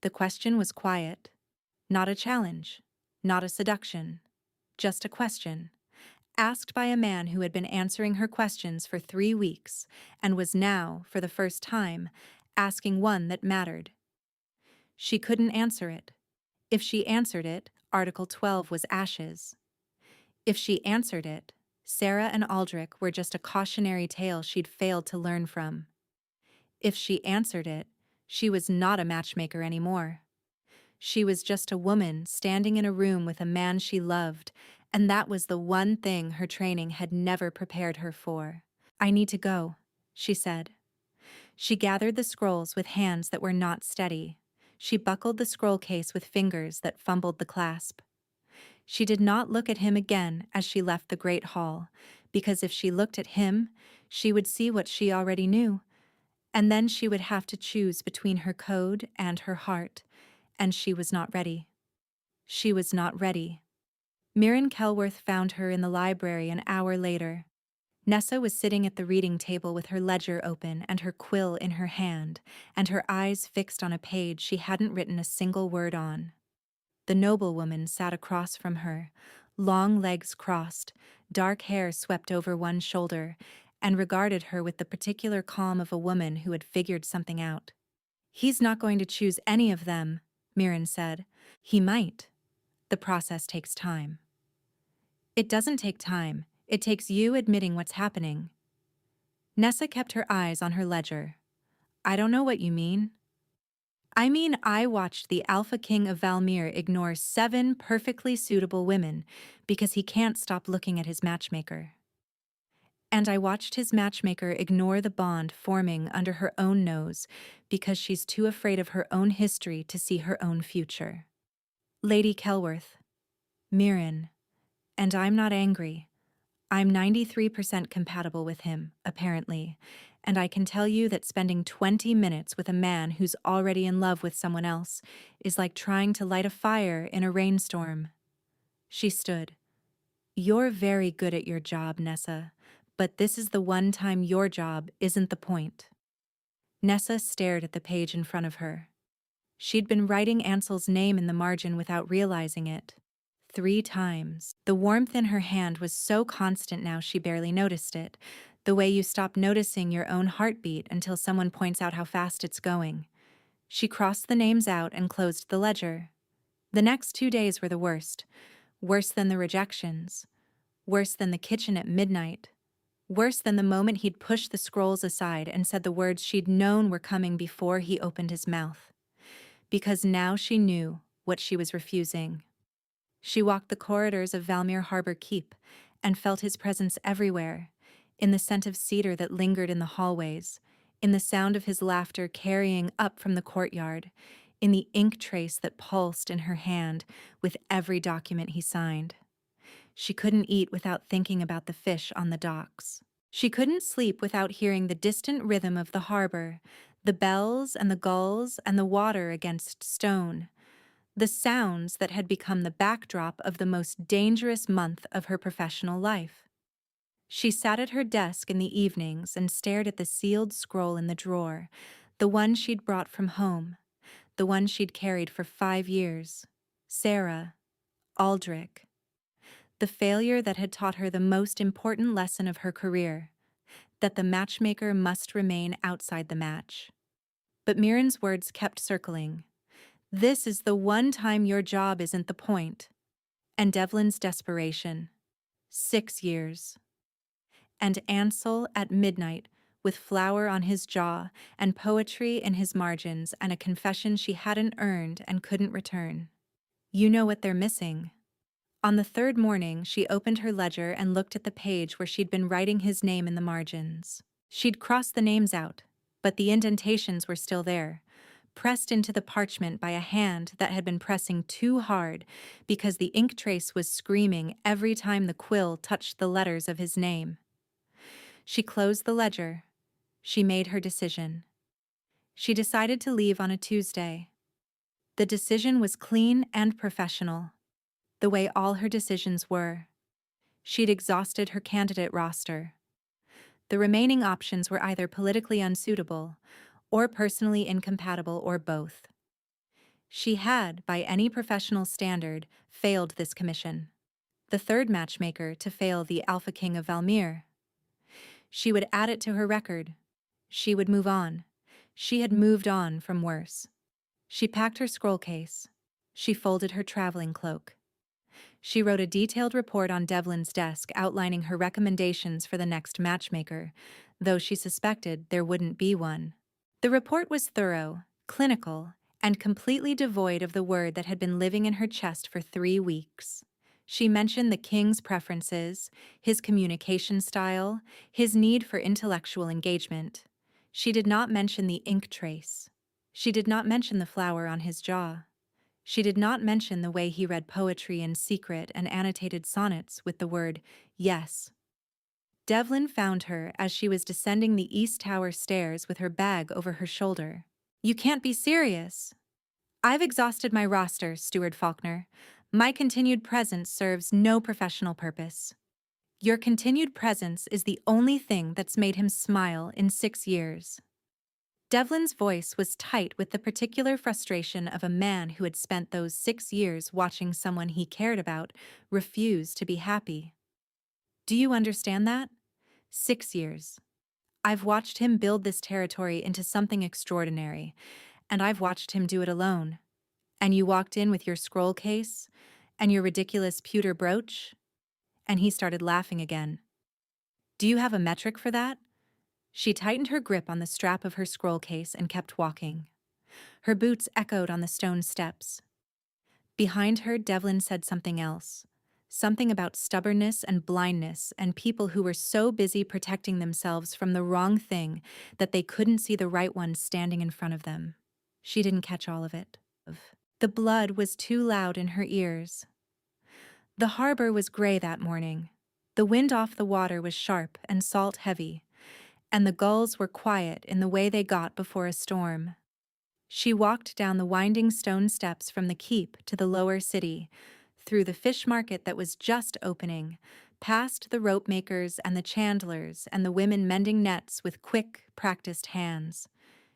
The question was quiet. Not a challenge, not a seduction, just a question, asked by a man who had been answering her questions for 3 weeks and was now, for the first time, asking one that mattered. She couldn't answer it. If she answered it, Article 12 was ashes. If she answered it, Sarah and Aldrich were just a cautionary tale she'd failed to learn from. If she answered it, she was not a matchmaker anymore. She was just a woman standing in a room with a man she loved, and that was the one thing her training had never prepared her for. "I need to go," she said. She gathered the scrolls with hands that were not steady. She buckled the scroll case with fingers that fumbled the clasp. She did not look at him again as she left the great hall, because if she looked at him, she would see what she already knew, and then she would have to choose between her code and her heart, and she was not ready. She was not ready. Mirren Kelworth found her in the library an hour later. Nessa was sitting at the reading table with her ledger open and her quill in her hand, and her eyes fixed on a page she hadn't written a single word on. The noblewoman sat across from her, long legs crossed, dark hair swept over one shoulder, and regarded her with the particular calm of a woman who had figured something out. "He's not going to choose any of them," Mirren said. "He might. The process takes time." "It doesn't take time. It takes you admitting what's happening." Nessa kept her eyes on her ledger. "I don't know what you mean." "I mean, I watched the Alpha King of Valmere ignore 7 perfectly suitable women because he can't stop looking at his matchmaker. And I watched his matchmaker ignore the bond forming under her own nose because she's too afraid of her own history to see her own future." "Lady Kelworth, Mirren, and I'm not angry. I'm 93% compatible with him, apparently, and I can tell you that spending 20 minutes with a man who's already in love with someone else is like trying to light a fire in a rainstorm." She stood. "You're very good at your job, Nessa, but this is the one time your job isn't the point." Nessa stared at the page in front of her. She'd been writing Ansel's name in the margin without realizing it. 3 times. The warmth in her hand was so constant now she barely noticed it, the way you stop noticing your own heartbeat until someone points out how fast it's going. She crossed the names out and closed the ledger. The next 2 days were the worst. Worse than the rejections. Worse than the kitchen at midnight. Worse than the moment he'd pushed the scrolls aside and said the words she'd known were coming before he opened his mouth. Because now she knew what she was refusing. She walked the corridors of Valmere Harbor Keep and felt his presence everywhere, in the scent of cedar that lingered in the hallways, in the sound of his laughter carrying up from the courtyard, in the ink trace that pulsed in her hand with every document he signed. She couldn't eat without thinking about the fish on the docks. She couldn't sleep without hearing the distant rhythm of the harbor, the bells and the gulls and the water against stone, the sounds that had become the backdrop of the most dangerous month of her professional life. She sat at her desk in the evenings and stared at the sealed scroll in the drawer, the one she'd brought from home, the one she'd carried for 5 years. Sarah, Aldrich. The failure that had taught her the most important lesson of her career, that the matchmaker must remain outside the match. But Mirren's words kept circling. This is the one time your job isn't the point. And Devlin's desperation. 6 years. And Ansel at midnight, with flour on his jaw and poetry in his margins and a confession she hadn't earned and couldn't return. You know what they're missing. On the third morning, she opened her ledger and looked at the page where she'd been writing his name in the margins. She'd crossed the names out, but the indentations were still there, pressed into the parchment by a hand that had been pressing too hard because the ink trace was screaming every time the quill touched the letters of his name. She closed the ledger. She made her decision. She decided to leave on a Tuesday. The decision was clean and professional, the way all her decisions were. She'd exhausted her candidate roster. The remaining options were either politically unsuitable or personally incompatible or both. She had, by any professional standard, failed this commission. The third matchmaker to fail the Alpha King of Valmere. She would add it to her record. She would move on. She had moved on from worse. She packed her scroll case. She folded her traveling cloak. She wrote a detailed report on Devlin's desk outlining her recommendations for the next matchmaker, though she suspected there wouldn't be one. The report was thorough, clinical, and completely devoid of the word that had been living in her chest for 3 weeks. She mentioned the king's preferences, his communication style, his need for intellectual engagement. She did not mention the ink trace. She did not mention the flower on his jaw. She did not mention the way he read poetry in secret and annotated sonnets with the word yes. Devlin found her as she was descending the East Tower stairs with her bag over her shoulder. You can't be serious. I've exhausted my roster, Steward Faulkner. My continued presence serves no professional purpose. Your continued presence is the only thing that's made him smile in 6 years. Devlin's voice was tight with the particular frustration of a man who had spent those 6 years watching someone he cared about refuse to be happy. Do you understand that? 6 years. I've watched him build this territory into something extraordinary, and I've watched him do it alone. And you walked in with your scroll case and your ridiculous pewter brooch, and he started laughing again. Do you have a metric for that? She tightened her grip on the strap of her scroll case and kept walking. Her boots echoed on the stone steps. Behind her, Devlin said something else. Something about stubbornness and blindness and people who were so busy protecting themselves from the wrong thing that they couldn't see the right one standing in front of them. She didn't catch all of it. The blood was too loud in her ears. The harbor was gray that morning. The wind off the water was sharp and salt-heavy, and the gulls were quiet in the way they got before a storm. She walked down the winding stone steps from the keep to the lower city, through the fish market that was just opening, past the rope makers and the chandlers and the women mending nets with quick, practiced hands.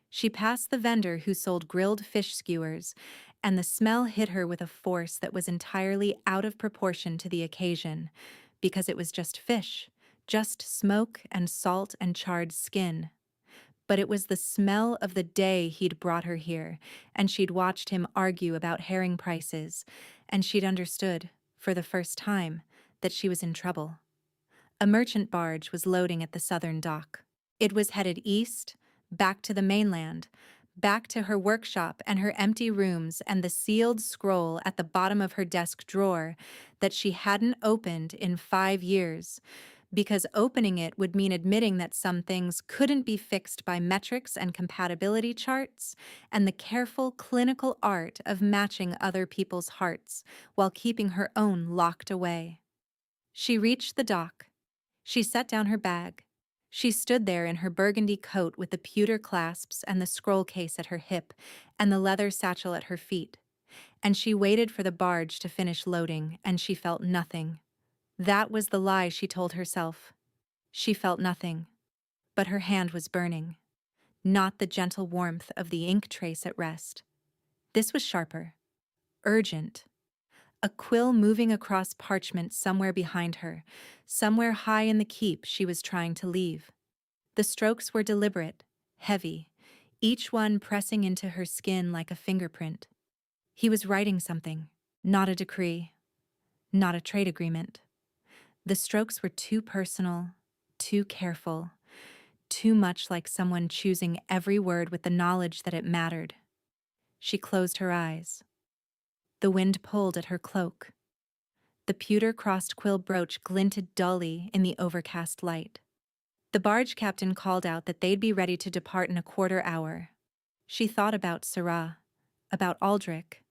She passed the vendor who sold grilled fish skewers, and the smell hit her with a force that was entirely out of proportion to the occasion, because it was just fish, just smoke and salt and charred skin. But it was the smell of the day he'd brought her here, and she'd watched him argue about herring prices, and she'd understood, for the first time, that she was in trouble. A merchant barge was loading at the southern dock. It was headed east, back to the mainland, back to her workshop and her empty rooms and the sealed scroll at the bottom of her desk drawer that she hadn't opened in 5 years, because opening it would mean admitting that some things couldn't be fixed by metrics and compatibility charts and the careful clinical art of matching other people's hearts while keeping her own locked away. She reached the dock. She set down her bag. She stood there in her burgundy coat with the pewter clasps and the scroll case at her hip and the leather satchel at her feet. And she waited for the barge to finish loading, and she felt nothing. That was the lie she told herself. She felt nothing, but her hand was burning, not the gentle warmth of the ink trace at rest. This was sharper, urgent. A quill moving across parchment somewhere behind her, somewhere high in the keep she was trying to leave. The strokes were deliberate, heavy, each one pressing into her skin like a fingerprint. He was writing something, not a decree, not a trade agreement. The strokes were too personal, too careful, too much like someone choosing every word with the knowledge that it mattered. She closed her eyes. The wind pulled at her cloak. The pewter-crossed quill brooch glinted dully in the overcast light. The barge captain called out that they'd be ready to depart in a quarter hour. She thought about Sarah, about Aldrich,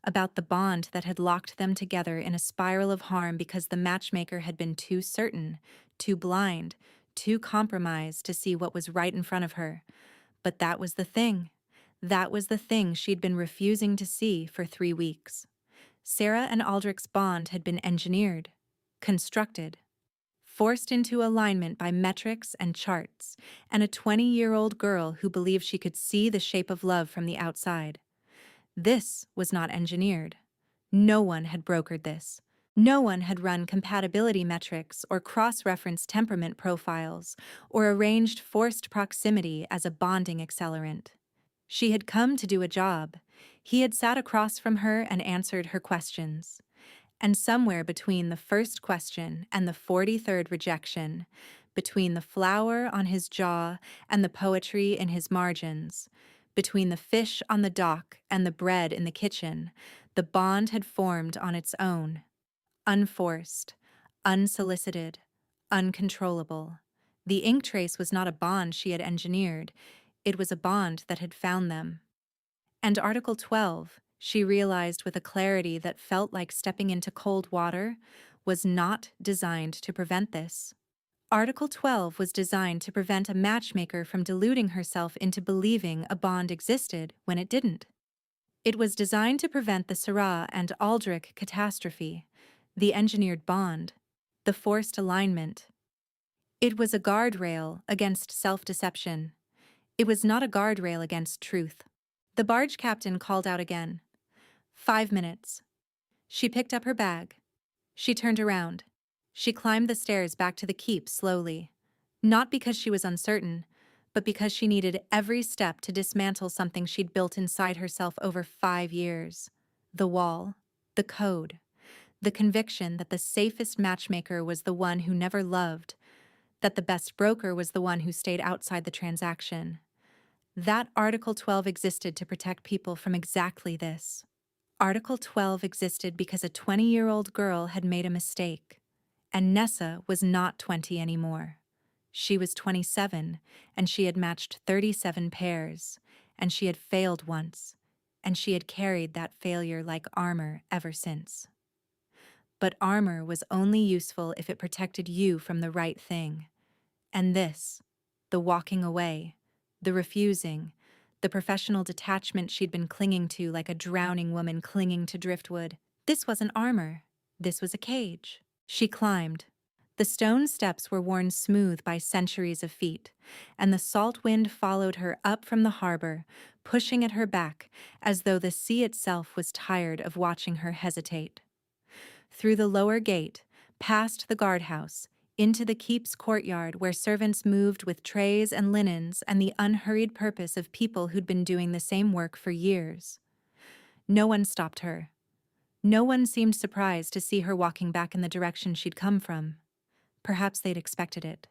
about the bond that had locked them together in a spiral of harm because the matchmaker had been too certain, too blind, too compromised to see what was right in front of her. But that was the thing. That was the thing she'd been refusing to see for 3 weeks. Sarah and Aldrich's bond had been engineered, constructed, forced into alignment by metrics and charts, and a 20-year-old girl who believed she could see the shape of love from the outside. This was not engineered. No one had brokered this. No one had run compatibility metrics or cross-referenced temperament profiles or arranged forced proximity as a bonding accelerant. She had come to do a job. He had sat across from her and answered her questions. And somewhere between the first question and the 43rd rejection, between the flower on his jaw and the poetry in his margins, between the fish on the dock and the bread in the kitchen, the bond had formed on its own. Unforced, unsolicited, uncontrollable. The ink trace was not a bond she had engineered. It was a bond that had found them. And Article 12, she realized with a clarity that felt like stepping into cold water, was not designed to prevent this. Article 12 was designed to prevent a matchmaker from deluding herself into believing a bond existed when it didn't. It was designed to prevent the Sarah and Aldrich catastrophe, the engineered bond, the forced alignment. It was a guardrail against self-deception. It was not a guardrail against truth. The barge captain called out again. 5 minutes. She picked up her bag. She turned around. She climbed the stairs back to the keep slowly. Not because she was uncertain, but because she needed every step to dismantle something she'd built inside herself over 5 years. The wall. The code. The conviction that the safest matchmaker was the one who never loved, that the best broker was the one who stayed outside the transaction. That Article 12 existed to protect people from exactly this. Article 12 existed because a 20-year-old girl had made a mistake, and Nessa was not 20 anymore. She was 27, and she had matched 37 pairs, and she had failed once, and she had carried that failure like armor ever since. But armor was only useful if it protected you from the right thing. And this, the walking away, the refusing, the professional detachment she'd been clinging to like a drowning woman clinging to driftwood, this wasn't armor. This was a cage. She climbed. The stone steps were worn smooth by centuries of feet, and the salt wind followed her up from the harbor, pushing at her back as though the sea itself was tired of watching her hesitate. Through the lower gate, past the guardhouse, into the keep's courtyard where servants moved with trays and linens and the unhurried purpose of people who'd been doing the same work for years. No one stopped her. No one seemed surprised to see her walking back in the direction she'd come from. Perhaps they'd expected it.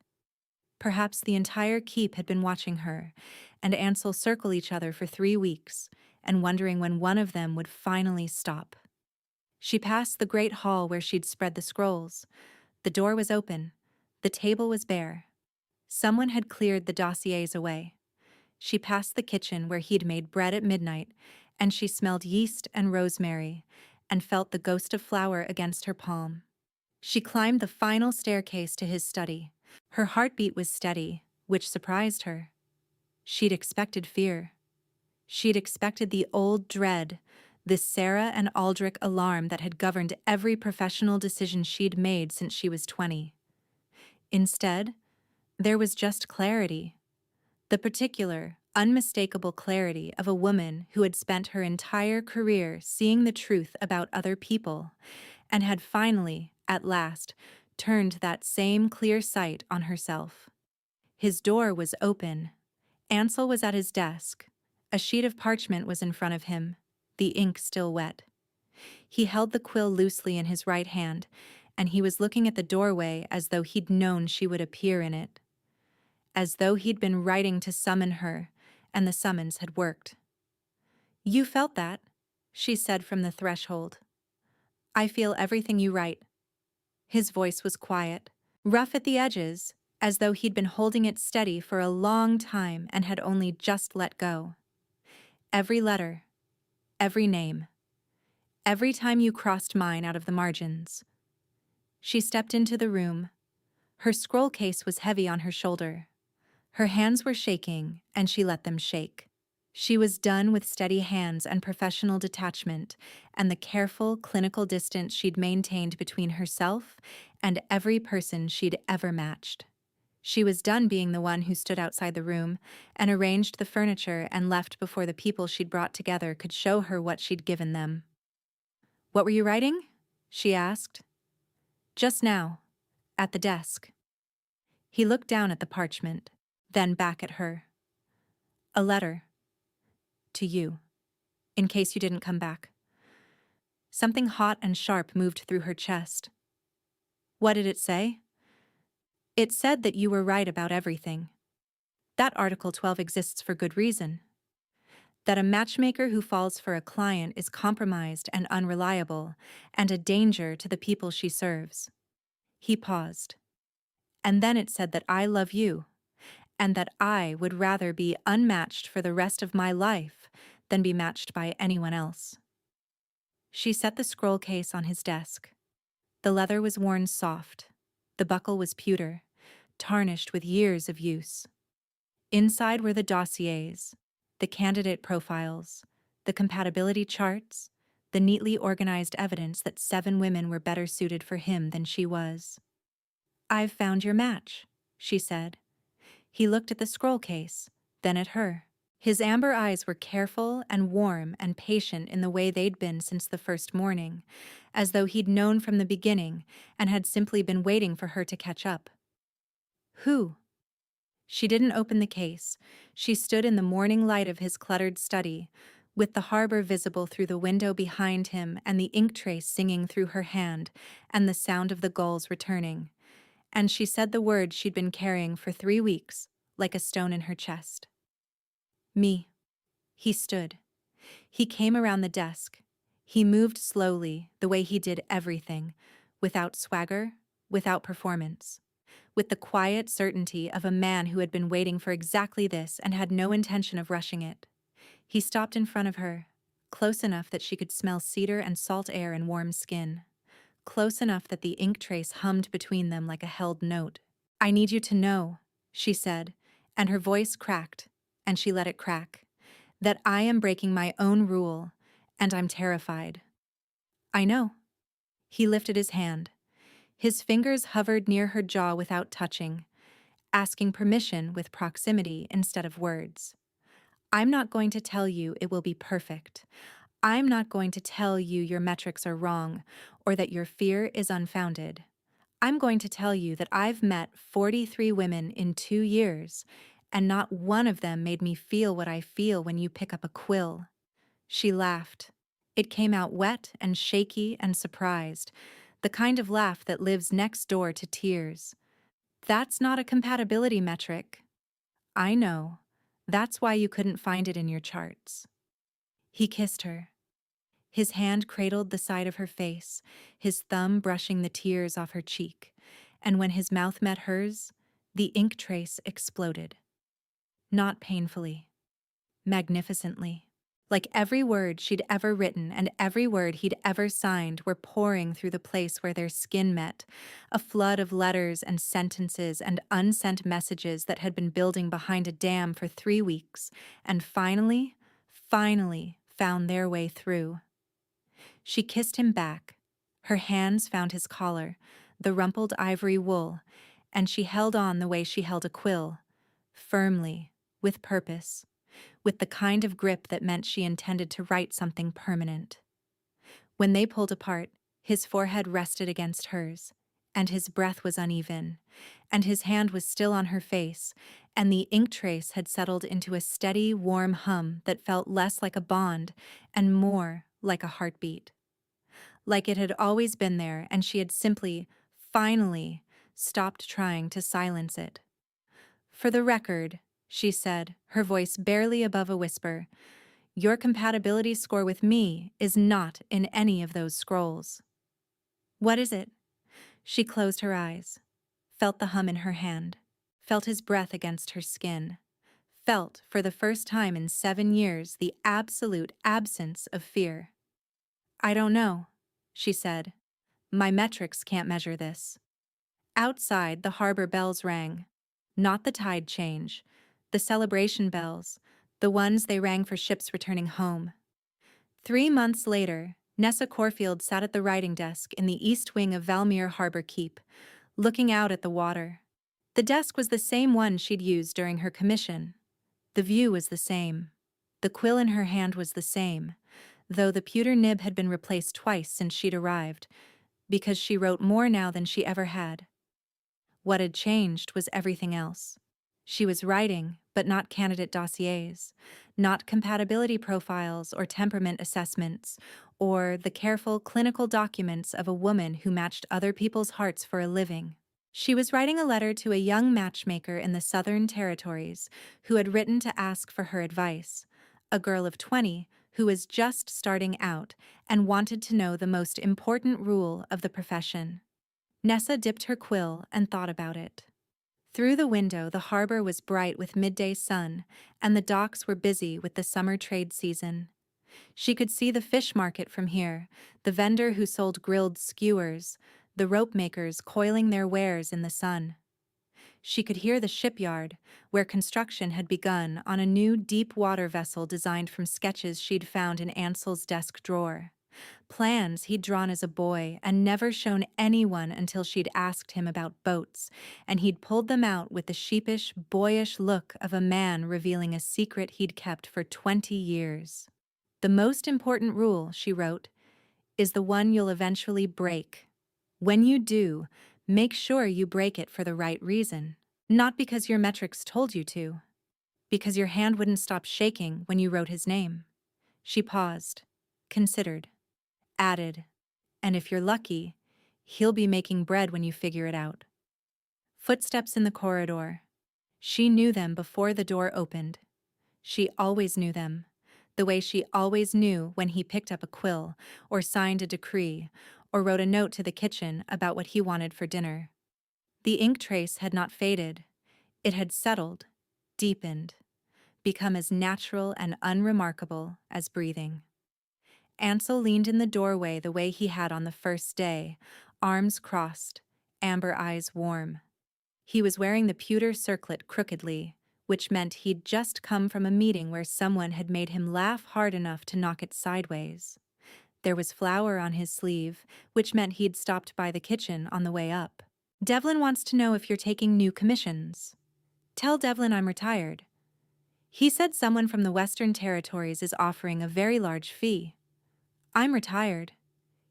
Perhaps the entire keep had been watching her, and Ansel circle each other for 3 weeks, and wondering when one of them would finally stop. She passed the great hall where she'd spread the scrolls. The door was open. The table was bare. Someone had cleared the dossiers away. She passed the kitchen where he'd made bread at midnight, and she smelled yeast and rosemary, and felt the ghost of flour against her palm. She climbed the final staircase to his study. Her heartbeat was steady, which surprised her. She'd expected fear. She'd expected the old dread, the Sarah and Aldrich alarm that had governed every professional decision she'd made since she was 20. Instead, There was just clarity. The particular, unmistakable clarity of a woman who had spent her entire career seeing the truth about other people and had finally, at last, turned that same clear sight on herself. His door was open. Ansel was at his desk. A sheet of parchment was in front of him, the ink still wet. He held the quill loosely in his right hand, and he was looking at the doorway as though he'd known she would appear in it. As though he'd been writing to summon her, and the summons had worked. "You felt that," she said from the threshold. "I feel everything you write." His voice was quiet, rough at the edges, as though he'd been holding it steady for a long time and had only just let go. "Every letter, every name, every time you crossed mine out of the margins." She stepped into the room. Her scroll case was heavy on her shoulder. Her hands were shaking, and she let them shake. She was done with steady hands and professional detachment, and the careful, clinical distance she'd maintained between herself and every person she'd ever matched. She was done being the one who stood outside the room and arranged the furniture and left before the people she'd brought together could show her what she'd given them. "What were you writing?" she asked. "Just now, at the desk." He looked down at the parchment, then back at her. "A letter. To you. In case you didn't come back." Something hot and sharp moved through her chest. "What did it say?" "It said that you were right about everything. That Article 12 exists for good reason. That a matchmaker who falls for a client is compromised and unreliable, and a danger to the people she serves." He paused. "And then it said that I love you, and that I would rather be unmatched for the rest of my life than be matched by anyone else." She set the scroll case on his desk. The leather was worn soft. The buckle was pewter, tarnished with years of use. Inside were the dossiers, the candidate profiles, the compatibility charts, the neatly organized evidence that 7 women were better suited for him than she was. "I've found your match," she said. He looked at the scroll case, then at her. His amber eyes were careful and warm and patient in the way they'd been since the first morning, as though he'd known from the beginning and had simply been waiting for her to catch up. "Who?" She didn't open the case. She stood in the morning light of his cluttered study, with the harbor visible through the window behind him and the ink trace singing through her hand and the sound of the gulls returning. And she said the word she'd been carrying for 3 weeks, like a stone in her chest. "Me." He stood. He came around the desk. He moved slowly, the way he did everything, without swagger, without performance, with the quiet certainty of a man who had been waiting for exactly this and had no intention of rushing it. He stopped in front of her, close enough that she could smell cedar and salt air and warm skin, close enough that the ink trace hummed between them like a held note. "I need you to know," she said, and her voice cracked, and she let it crack, "that I am breaking my own rule, and I'm terrified." "I know." He lifted his hand. His fingers hovered near her jaw without touching, asking permission with proximity instead of words. "I'm not going to tell you it will be perfect. I'm not going to tell you your metrics are wrong or that your fear is unfounded. I'm going to tell you that I've met 43 women in 2 years, and not one of them made me feel what I feel when you pick up a quill." She laughed. It came out wet and shaky and surprised, the kind of laugh that lives next door to tears. "That's not a compatibility metric." "I know. That's why you couldn't find it in your charts." He kissed her. His hand cradled the side of her face, his thumb brushing the tears off her cheek, and when his mouth met hers, the ink trace exploded. Not painfully. Magnificently. Like every word she'd ever written and every word he'd ever signed were pouring through the place where their skin met, a flood of letters and sentences and unsent messages that had been building behind a dam for 3 weeks, and finally found their way through. She kissed him back. Her hands found his collar, the rumpled ivory wool, and she held on the way she held a quill, firmly, with purpose, with the kind of grip that meant she intended to write something permanent. When they pulled apart, his forehead rested against hers, and his breath was uneven, and his hand was still on her face, and the ink trace had settled into a steady, warm hum that felt less like a bond and more like a heartbeat. Like it had always been there, and she had simply, finally, stopped trying to silence it. "For the record," she said, her voice barely above a whisper, "your compatibility score with me is not in any of those scrolls." "What is it?" She closed her eyes, felt the hum in her hand, felt his breath against her skin, felt, for the first time in 7 years, the absolute absence of fear. "I don't know," she said. "My metrics can't measure this." Outside, the harbor bells rang. Not the tide change, the celebration bells, the ones they rang for ships returning home. 3 months later, Nessa Corfield sat at the writing desk in the east wing of Valmere Harbor Keep, looking out at the water. The desk was the same one she'd used during her commission. The view was the same. The quill in her hand was the same, though the pewter nib had been replaced twice since she'd arrived, because she wrote more now than she ever had. What had changed was everything else. She was writing, but not candidate dossiers, not compatibility profiles or temperament assessments, or the careful clinical documents of a woman who matched other people's hearts for a living. She was writing a letter to a young matchmaker in the Southern Territories who had written to ask for her advice, a girl of 20 who was just starting out and wanted to know the most important rule of the profession. Nessa dipped her quill and thought about it. Through the window, the harbor was bright with midday sun, and the docks were busy with the summer trade season. She could see the fish market from here, the vendor who sold grilled skewers, the rope makers coiling their wares in the sun. She could hear the shipyard, where construction had begun on a new deep-water vessel designed from sketches she'd found in Ansel's desk drawer. Plans he'd drawn as a boy and never shown anyone until she'd asked him about boats, and he'd pulled them out with the sheepish, boyish look of a man revealing a secret he'd kept for 20 years. "The most important rule," she wrote, "is the one you'll eventually break. When you do, make sure you break it for the right reason. Not because your metrics told you to. Because your hand wouldn't stop shaking when you wrote his name." She paused, considered, added, "And if you're lucky, he'll be making bread when you figure it out." Footsteps in the corridor. She knew them before the door opened. She always knew them, the way she always knew when he picked up a quill, or signed a decree, or wrote a note to the kitchen about what he wanted for dinner. The ink trace had not faded. It had settled, deepened, become as natural and unremarkable as breathing. Ansel leaned in the doorway the way he had on the first day, arms crossed, amber eyes warm. He was wearing the pewter circlet crookedly, which meant he'd just come from a meeting where someone had made him laugh hard enough to knock it sideways. There was flour on his sleeve, which meant he'd stopped by the kitchen on the way up. "Devlin wants to know if you're taking new commissions." "Tell Devlin I'm retired. He said someone from the Western Territories is offering a very large fee." "I'm retired.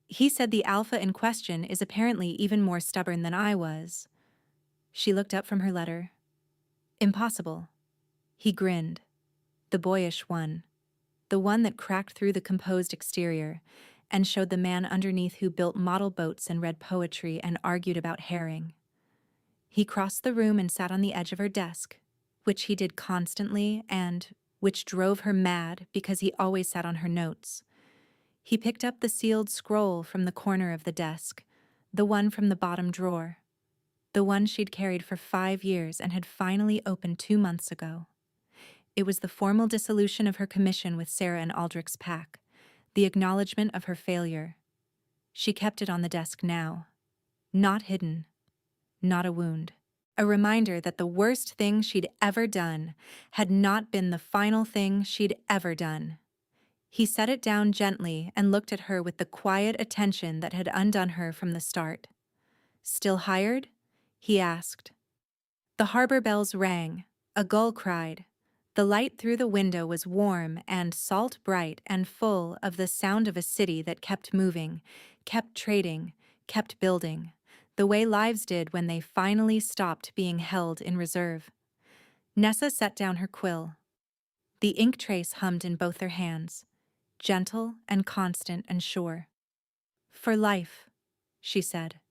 He said the Alpha in question is apparently even more stubborn than I was." She looked up from her letter. "Impossible." He grinned. The boyish one. The one that cracked through the composed exterior and showed the man underneath who built model boats and read poetry and argued about herring. He crossed the room and sat on the edge of her desk, which he did constantly and which drove her mad because he always sat on her notes. He picked up the sealed scroll from the corner of the desk, the one from the bottom drawer, the one she'd carried for 5 years and had finally opened 2 months ago. It was the formal dissolution of her commission with Sarah and Aldrich's pack, the acknowledgement of her failure. She kept it on the desk now. Not hidden. Not a wound. A reminder that the worst thing she'd ever done had not been the final thing she'd ever done. He set it down gently and looked at her with the quiet attention that had undone her from the start. "Still hired?" he asked. The harbor bells rang. A gull cried. The light through the window was warm and salt bright and full of the sound of a city that kept moving, kept trading, kept building, the way lives did when they finally stopped being held in reserve. Nessa set down her quill. The ink trace hummed in both their hands, gentle and constant and sure. For life, she said.